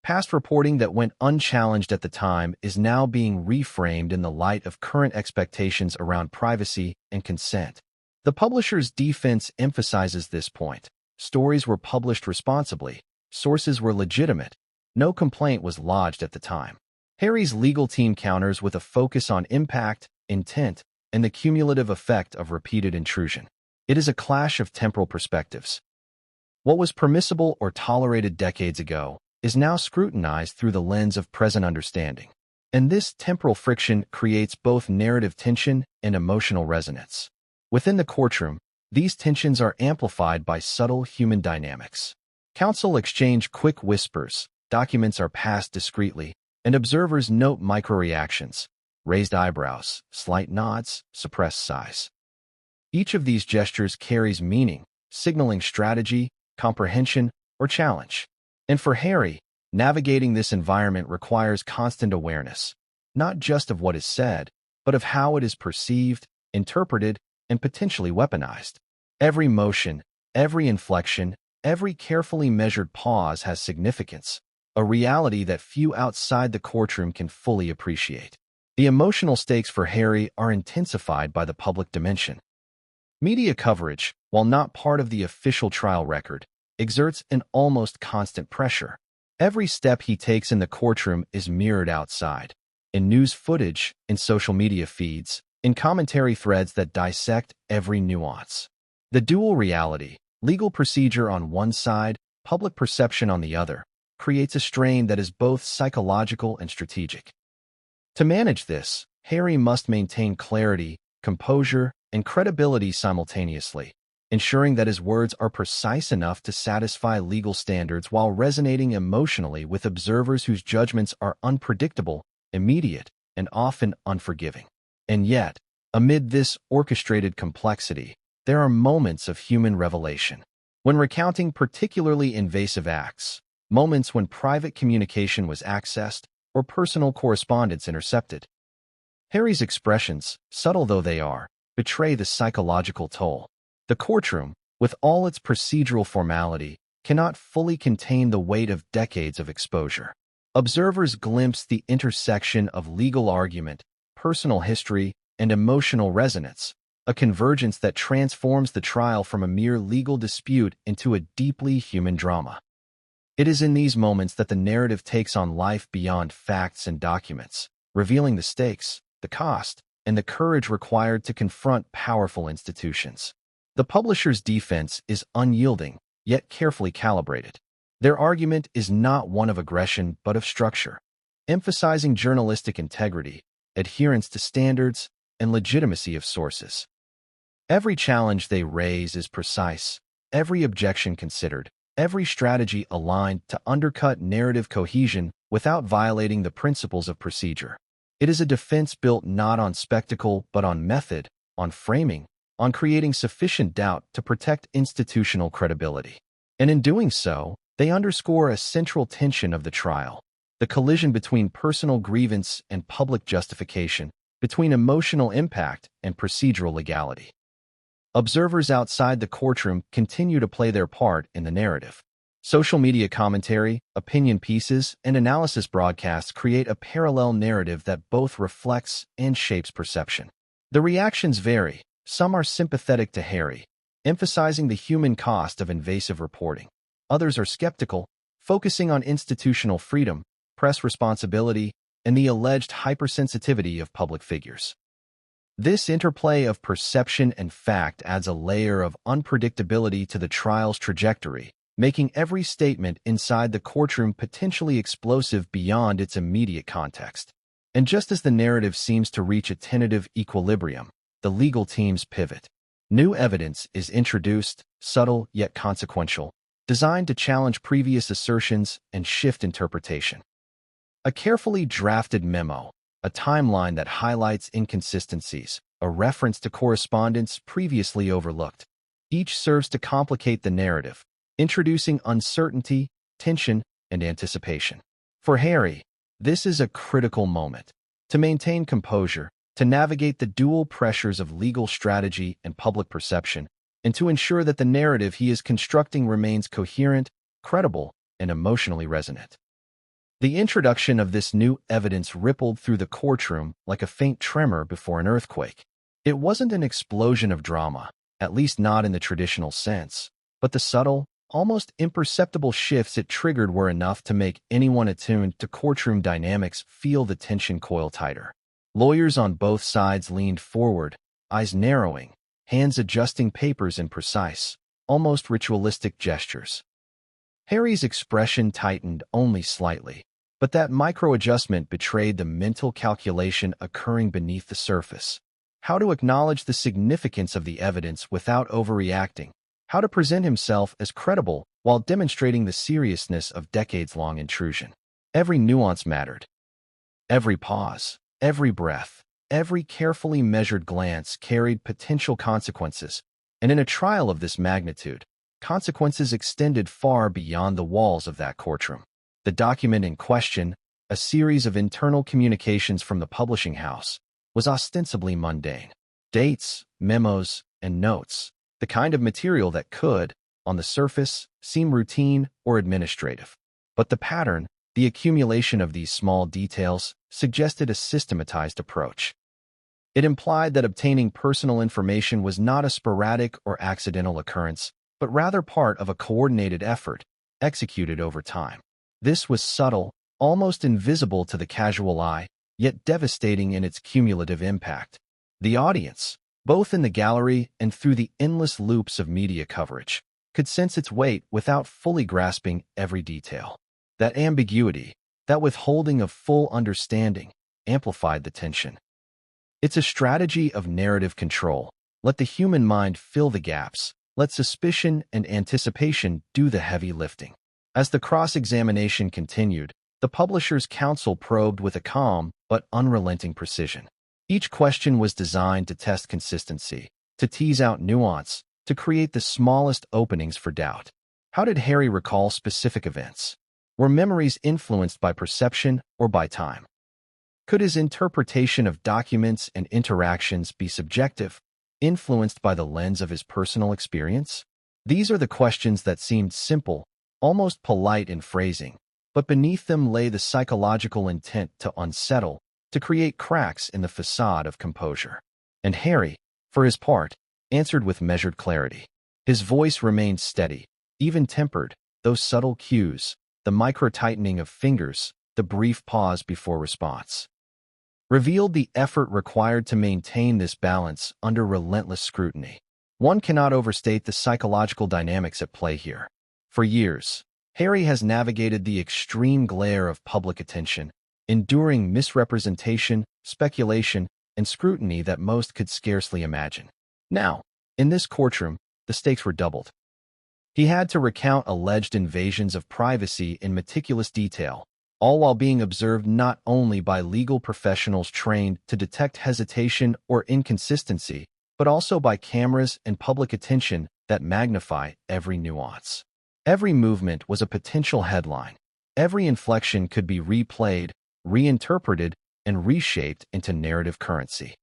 Past reporting that went unchallenged at the time is now being reframed in the light of current expectations around privacy and consent. The publisher's defense emphasizes this point. Stories were published responsibly, sources were legitimate, no complaint was lodged at the time. Harry's legal team counters with a focus on impact, intent, and the cumulative effect of repeated intrusion. It is a clash of temporal perspectives. What was permissible or tolerated decades ago is now scrutinized through the lens of present understanding. And this temporal friction creates both narrative tension and emotional resonance. Within the courtroom, these tensions are amplified by subtle human dynamics. Counsel exchange quick whispers, documents are passed discreetly, and observers note microreactions, raised eyebrows, slight nods, suppressed sighs. Each of these gestures carries meaning, signaling strategy, comprehension, or challenge. And for Harry, navigating this environment requires constant awareness, not just of what is said, but of how it is perceived, interpreted, and potentially weaponized. Every motion, every inflection, every carefully measured pause has significance, a reality that few outside the courtroom can fully appreciate. The emotional stakes for Harry are intensified by the public dimension. Media coverage, while not part of the official trial record, exerts an almost constant pressure. Every step he takes in the courtroom is mirrored outside, in news footage, in social media feeds, in commentary threads that dissect every nuance. The dual reality, legal procedure on one side, public perception on the other, creates a strain that is both psychological and strategic. To manage this, Harry must maintain clarity, composure, and credibility simultaneously, ensuring that his words are precise enough to satisfy legal standards while resonating emotionally with observers whose judgments are unpredictable, immediate, and often unforgiving. And yet, amid this orchestrated complexity, there are moments of human revelation. When recounting particularly invasive acts, moments when private communication was accessed or personal correspondence intercepted. Harry's expressions, subtle though they are, betray the psychological toll. The courtroom, with all its procedural formality, cannot fully contain the weight of decades of exposure. Observers glimpse the intersection of legal argument, personal history, and emotional resonance, a convergence that transforms the trial from a mere legal dispute into a deeply human drama. It is in these moments that the narrative takes on life beyond facts and documents, revealing the stakes, the cost, and the courage required to confront powerful institutions. The publisher's defense is unyielding, yet carefully calibrated. Their argument is not one of aggression but of structure, emphasizing journalistic integrity, adherence to standards, and legitimacy of sources. Every challenge they raise is precise, every objection considered, every strategy aligned to undercut narrative cohesion without violating the principles of procedure. It is a defense built not on spectacle but on method, on framing, on creating sufficient doubt to protect institutional credibility. And in doing so, they underscore a central tension of the trial, the collision between personal grievance and public justification, between emotional impact and procedural legality. Observers outside the courtroom continue to play their part in the narrative. Social media commentary, opinion pieces, and analysis broadcasts create a parallel narrative that both reflects and shapes perception. The reactions vary. Some are sympathetic to Harry, emphasizing the human cost of invasive reporting. Others are skeptical, focusing on institutional freedom, press responsibility, and the alleged hypersensitivity of public figures. This interplay of perception and fact adds a layer of unpredictability to the trial's trajectory, making every statement inside the courtroom potentially explosive beyond its immediate context. And just as the narrative seems to reach a tentative equilibrium, the legal teams pivot. New evidence is introduced, subtle yet consequential, designed to challenge previous assertions and shift interpretation. A carefully drafted memo, a timeline that highlights inconsistencies, a reference to correspondence previously overlooked. Each serves to complicate the narrative, introducing uncertainty, tension, and anticipation. For Harry, this is a critical moment. To maintain composure, to navigate the dual pressures of legal strategy and public perception, and to ensure that the narrative he is constructing remains coherent, credible, and emotionally resonant. The introduction of this new evidence rippled through the courtroom like a faint tremor before an earthquake. It wasn't an explosion of drama, at least not in the traditional sense, but the subtle, almost imperceptible shifts it triggered were enough to make anyone attuned to courtroom dynamics feel the tension coil tighter. Lawyers on both sides leaned forward, eyes narrowing, hands adjusting papers in precise, almost ritualistic gestures. Harry's expression tightened only slightly, but that micro-adjustment betrayed the mental calculation occurring beneath the surface. how to acknowledge the significance of the evidence without overreacting, how to present himself as credible while demonstrating the seriousness of decades-long intrusion. Every nuance mattered. Every pause, every breath, every carefully measured glance carried potential consequences, and in a trial of this magnitude, consequences extended far beyond the walls of that courtroom. The document in question, a series of internal communications from the publishing house, was ostensibly mundane. Dates, memos, and notes, the kind of material that could, on the surface, seem routine or administrative. But the pattern, the accumulation of these small details, suggested a systematized approach. It implied that obtaining personal information was not a sporadic or accidental occurrence, but rather part of a coordinated effort, executed over time. This was subtle, almost invisible to the casual eye, yet devastating in its cumulative impact. The audience, both in the gallery and through the endless loops of media coverage, could sense its weight without fully grasping every detail. That ambiguity, that withholding of full understanding, amplified the tension. It's a strategy of narrative control. Let the human mind fill the gaps. Let suspicion and anticipation do the heavy lifting. As the cross-examination continued, the publisher's counsel probed with a calm but unrelenting precision. Each question was designed to test consistency, to tease out nuance, to create the smallest openings for doubt. How did Harry recall specific events? Were memories influenced by perception or by time? Could his interpretation of documents and interactions be subjective, influenced by the lens of his personal experience? These are the questions that seemed simple, almost polite in phrasing, but beneath them lay the psychological intent to unsettle, to create cracks in the facade of composure. And Harry, for his part, answered with measured clarity. His voice remained steady, even tempered, those subtle cues, the micro-tightening of fingers, the brief pause before response, revealed the effort required to maintain this balance under relentless scrutiny. One cannot overstate the psychological dynamics at play here. For years, Harry has navigated the extreme glare of public attention, enduring misrepresentation, speculation, and scrutiny that most could scarcely imagine. Now, in this courtroom, the stakes were doubled. He had to recount alleged invasions of privacy in meticulous detail, all while being observed not only by legal professionals trained to detect hesitation or inconsistency, but also by cameras and public attention that magnify every nuance. Every movement was a potential headline. Every inflection could be replayed, reinterpreted, and reshaped into narrative currency.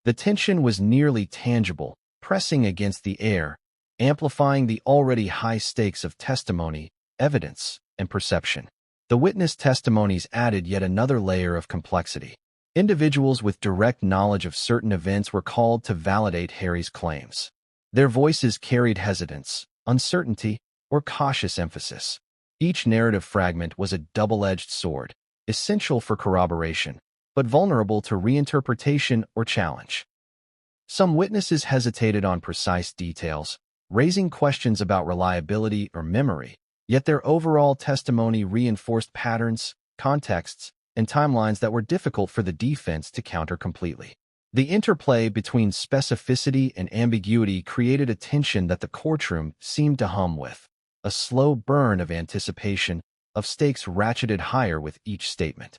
The tension was nearly tangible, pressing against the air, amplifying the already high stakes of testimony, evidence, and perception. The witness testimonies added yet another layer of complexity. Individuals with direct knowledge of certain events were called to validate Harry's claims. Their voices carried hesitance, uncertainty, or cautious emphasis. Each narrative fragment was a double-edged sword, essential for corroboration, but vulnerable to reinterpretation or challenge. Some witnesses hesitated on precise details, raising questions about reliability or memory, yet their overall testimony reinforced patterns, contexts, and timelines that were difficult for the defense to counter completely. The interplay between specificity and ambiguity created a tension that the courtroom seemed to hum with, a slow burn of anticipation, of stakes ratcheted higher with each statement.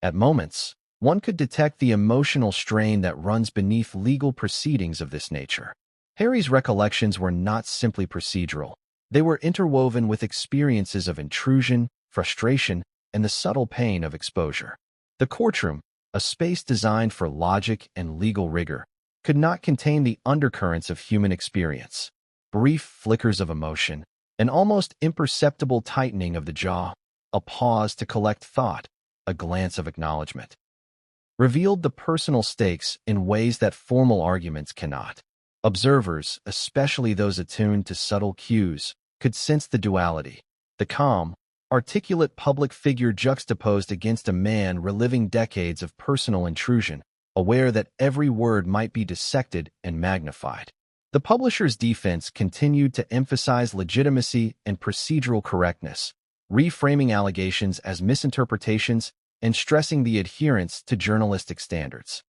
At moments, one could detect the emotional strain that runs beneath legal proceedings of this nature. Harry's recollections were not simply procedural. They were interwoven with experiences of intrusion, frustration, and the subtle pain of exposure. The courtroom, a space designed for logic and legal rigor, could not contain the undercurrents of human experience. Brief flickers of emotion, an almost imperceptible tightening of the jaw, a pause to collect thought, a glance of acknowledgement, revealed the personal stakes in ways that formal arguments cannot. Observers, especially those attuned to subtle cues, could sense the duality, the calm, articulate public figure juxtaposed against a man reliving decades of personal intrusion, aware that every word might be dissected and magnified. The publisher's defense continued to emphasize legitimacy and procedural correctness, reframing allegations as misinterpretations and stressing the adherence to journalistic standards.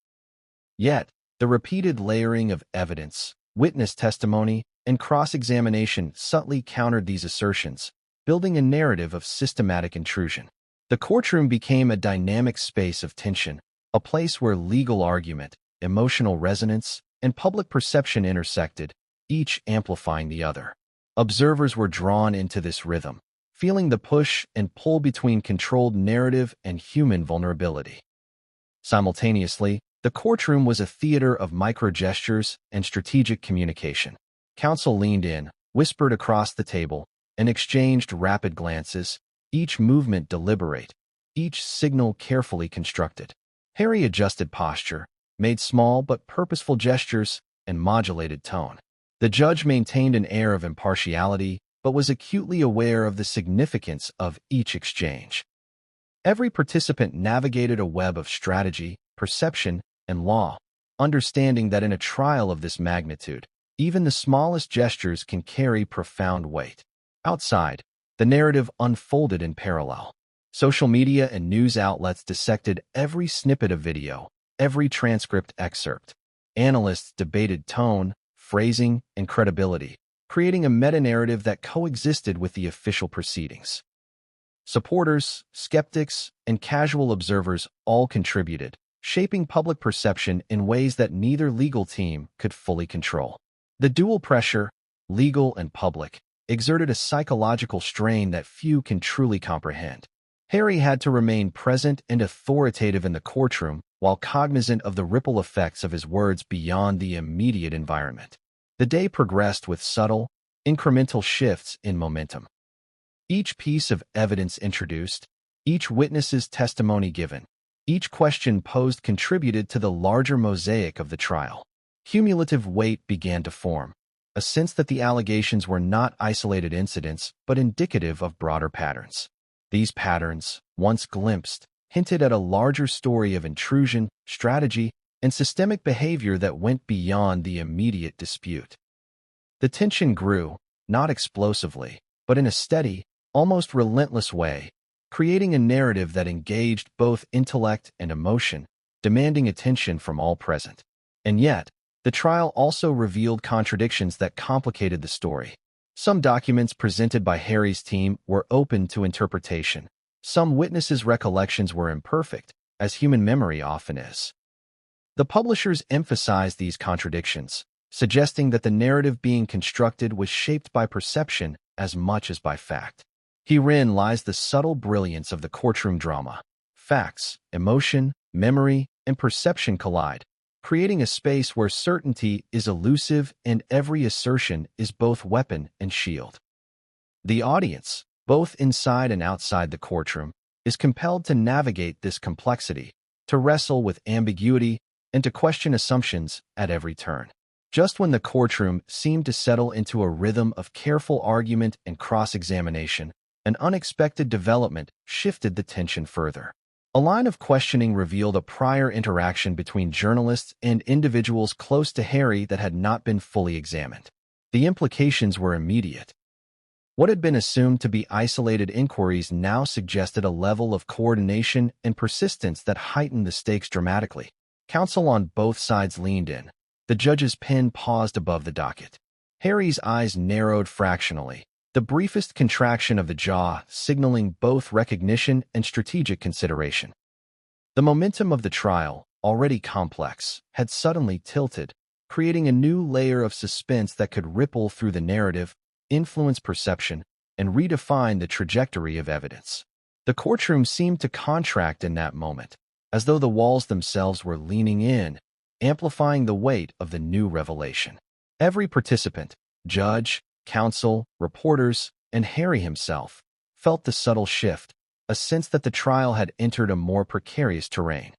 Yet, The repeated layering of evidence, witness testimony, and cross-examination subtly countered these assertions, building a narrative of systematic intrusion. The courtroom became a dynamic space of tension, a place where legal argument, emotional resonance, and public perception intersected, each amplifying the other. Observers were drawn into this rhythm, feeling the push and pull between controlled narrative and human vulnerability. Simultaneously, the courtroom was a theater of micro-gestures and strategic communication. Counsel leaned in, whispered across the table, and exchanged rapid glances, each movement deliberate, each signal carefully constructed. Harry adjusted posture, made small but purposeful gestures, and modulated tone. The judge maintained an air of impartiality, but was acutely aware of the significance of each exchange. Every participant navigated a web of strategy, perception, and law, understanding that in a trial of this magnitude, even the smallest gestures can carry profound weight. Outside, the narrative unfolded in parallel. Social media and news outlets dissected every snippet of video, every transcript excerpt. Analysts debated tone, phrasing, and credibility, creating a meta-narrative that coexisted with the official proceedings. Supporters, skeptics, and casual observers all contributed, shaping public perception in ways that neither legal team could fully control. The dual pressure, legal and public, exerted a psychological strain that few can truly comprehend. Harry had to remain present and authoritative in the courtroom while cognizant of the ripple effects of his words beyond the immediate environment. The day progressed with subtle, incremental shifts in momentum. Each piece of evidence introduced, each witness's testimony given, each question posed contributed to the larger mosaic of the trial. Cumulative weight began to form, a sense that the allegations were not isolated incidents but indicative of broader patterns. These patterns, once glimpsed, hinted at a larger story of intrusion, strategy, and systemic behavior that went beyond the immediate dispute. The tension grew, not explosively, but in a steady, almost relentless way, creating a narrative that engaged both intellect and emotion, demanding attention from all present. And yet, the trial also revealed contradictions that complicated the story. Some documents presented by Harry's team were open to interpretation. Some witnesses' recollections were imperfect, as human memory often is. The publishers emphasized these contradictions, suggesting that the narrative being constructed was shaped by perception as much as by fact. Herein lies the subtle brilliance of the courtroom drama. Facts, emotion, memory, and perception collide, creating a space where certainty is elusive and every assertion is both weapon and shield. The audience, both inside and outside the courtroom, is compelled to navigate this complexity, to wrestle with ambiguity, and to question assumptions at every turn. Just when the courtroom seemed to settle into a rhythm of careful argument and cross-examination, an unexpected development shifted the tension further. A line of questioning revealed a prior interaction between journalists and individuals close to Harry that had not been fully examined. The implications were immediate. What had been assumed to be isolated inquiries now suggested a level of coordination and persistence that heightened the stakes dramatically. Counsel on both sides leaned in. The judge's pen paused above the docket. Harry's eyes narrowed fractionally, the briefest contraction of the jaw signaling both recognition and strategic consideration. The momentum of the trial, already complex, had suddenly tilted, creating a new layer of suspense that could ripple through the narrative, influence perception, and redefine the trajectory of evidence. The courtroom seemed to contract in that moment, as though the walls themselves were leaning in, amplifying the weight of the new revelation. Every participant, judge, counsel, reporters, and Harry himself, felt the subtle shift, a sense that the trial had entered a more precarious terrain.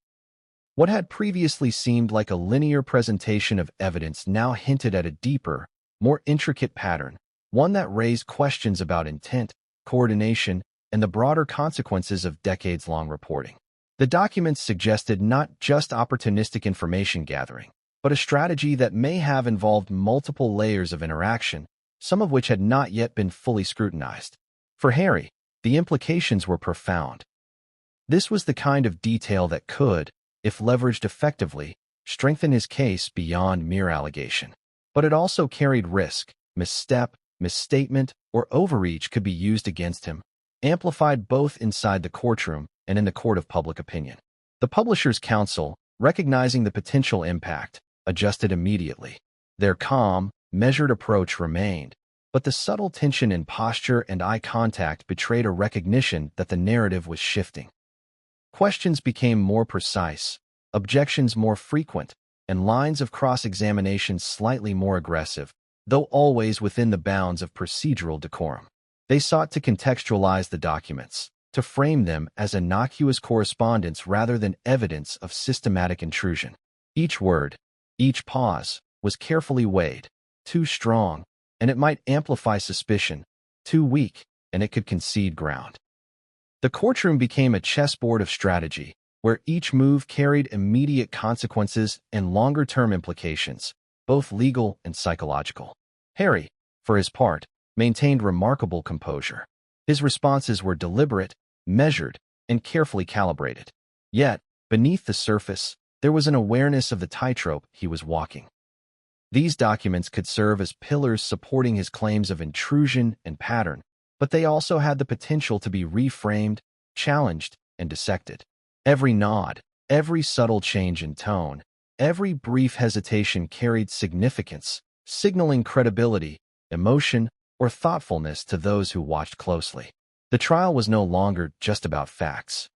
What had previously seemed like a linear presentation of evidence now hinted at a deeper, more intricate pattern, one that raised questions about intent, coordination, and the broader consequences of decades-long reporting. The documents suggested not just opportunistic information gathering, but a strategy that may have involved multiple layers of interaction, some of which had not yet been fully scrutinized. For Harry, the implications were profound. This was the kind of detail that could, if leveraged effectively, strengthened his case beyond mere allegation. But it also carried risk. Misstep, misstatement, or overreach could be used against him, amplified both inside the courtroom and in the court of public opinion. The Publishers' Council, recognizing the potential impact, adjusted immediately. Their calm, measured approach remained, but the subtle tension in posture and eye contact betrayed a recognition that the narrative was shifting. Questions became more precise, objections more frequent, and lines of cross-examination slightly more aggressive, though always within the bounds of procedural decorum. They sought to contextualize the documents, to frame them as innocuous correspondence rather than evidence of systematic intrusion. Each word, each pause, was carefully weighed. Too strong, and it might amplify suspicion. Too weak, and it could concede ground. The courtroom became a chessboard of strategy, where each move carried immediate consequences and longer-term implications, both legal and psychological. Harry, for his part, maintained remarkable composure. His responses were deliberate, measured, and carefully calibrated. Yet, beneath the surface, there was an awareness of the tightrope he was walking. These documents could serve as pillars supporting his claims of intrusion and pattern, but they also had the potential to be reframed, challenged, and dissected. Every nod, every subtle change in tone, every brief hesitation carried significance, signaling credibility, emotion, or thoughtfulness to those who watched closely. The trial was no longer just about facts.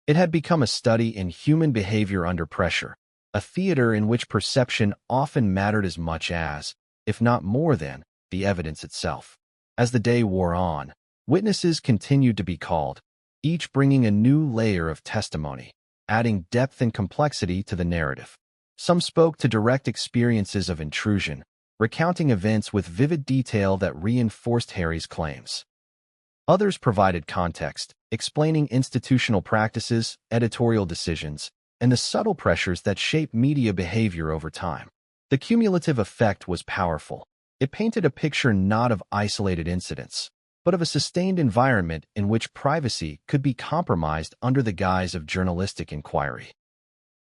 It had become a study in human behavior under pressure, a theater in which perception often mattered as much as, if not more than, the evidence itself. As the day wore on, witnesses continued to be called, each bringing a new layer of testimony, adding depth and complexity to the narrative. Some spoke to direct experiences of intrusion, recounting events with vivid detail that reinforced Harry's claims. Others provided context, explaining institutional practices, editorial decisions, and the subtle pressures that shape media behavior over time. The cumulative effect was powerful. It painted a picture not of isolated incidents, but of a sustained environment in which privacy could be compromised under the guise of journalistic inquiry.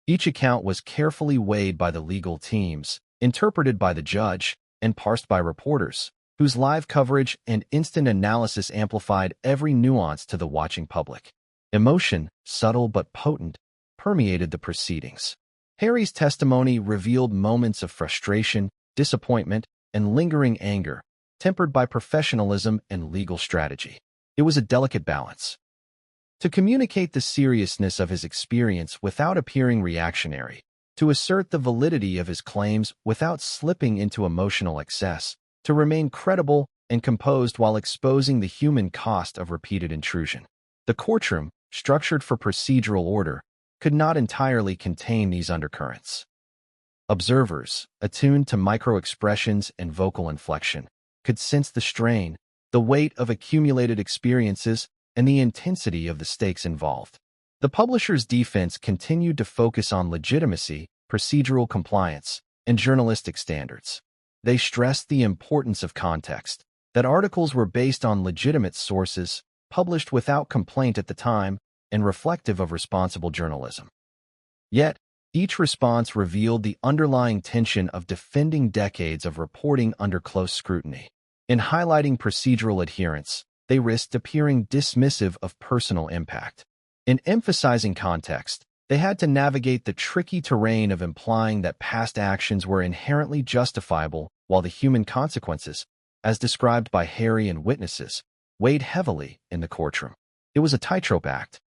Each account was carefully weighed by the legal teams, interpreted by the judge, and parsed by reporters, whose live coverage and instant analysis amplified every nuance to the watching public. Emotion, subtle but potent, permeated the proceedings. Harry's testimony revealed moments of frustration, disappointment, and lingering anger, tempered by professionalism and legal strategy. It was a delicate balance. To communicate the seriousness of his experience without appearing reactionary, to assert the validity of his claims without slipping into emotional excess, to remain credible and composed while exposing the human cost of repeated intrusion. The courtroom, structured for procedural order, could not entirely contain these undercurrents. Observers, attuned to micro-expressions and vocal inflection, could sense the strain, the weight of accumulated experiences, and the intensity of the stakes involved. The publisher's defense continued to focus on legitimacy, procedural compliance, and journalistic standards. They stressed the importance of context, that articles were based on legitimate sources, published without complaint at the time, and reflective of responsible journalism. Yet, each response revealed the underlying tension of defending decades of reporting under close scrutiny. In highlighting procedural adherence, they risked appearing dismissive of personal impact. In emphasizing context, they had to navigate the tricky terrain of implying that past actions were inherently justifiable while the human consequences, as described by Harry and witnesses, weighed heavily in the courtroom. It was a tightrope act,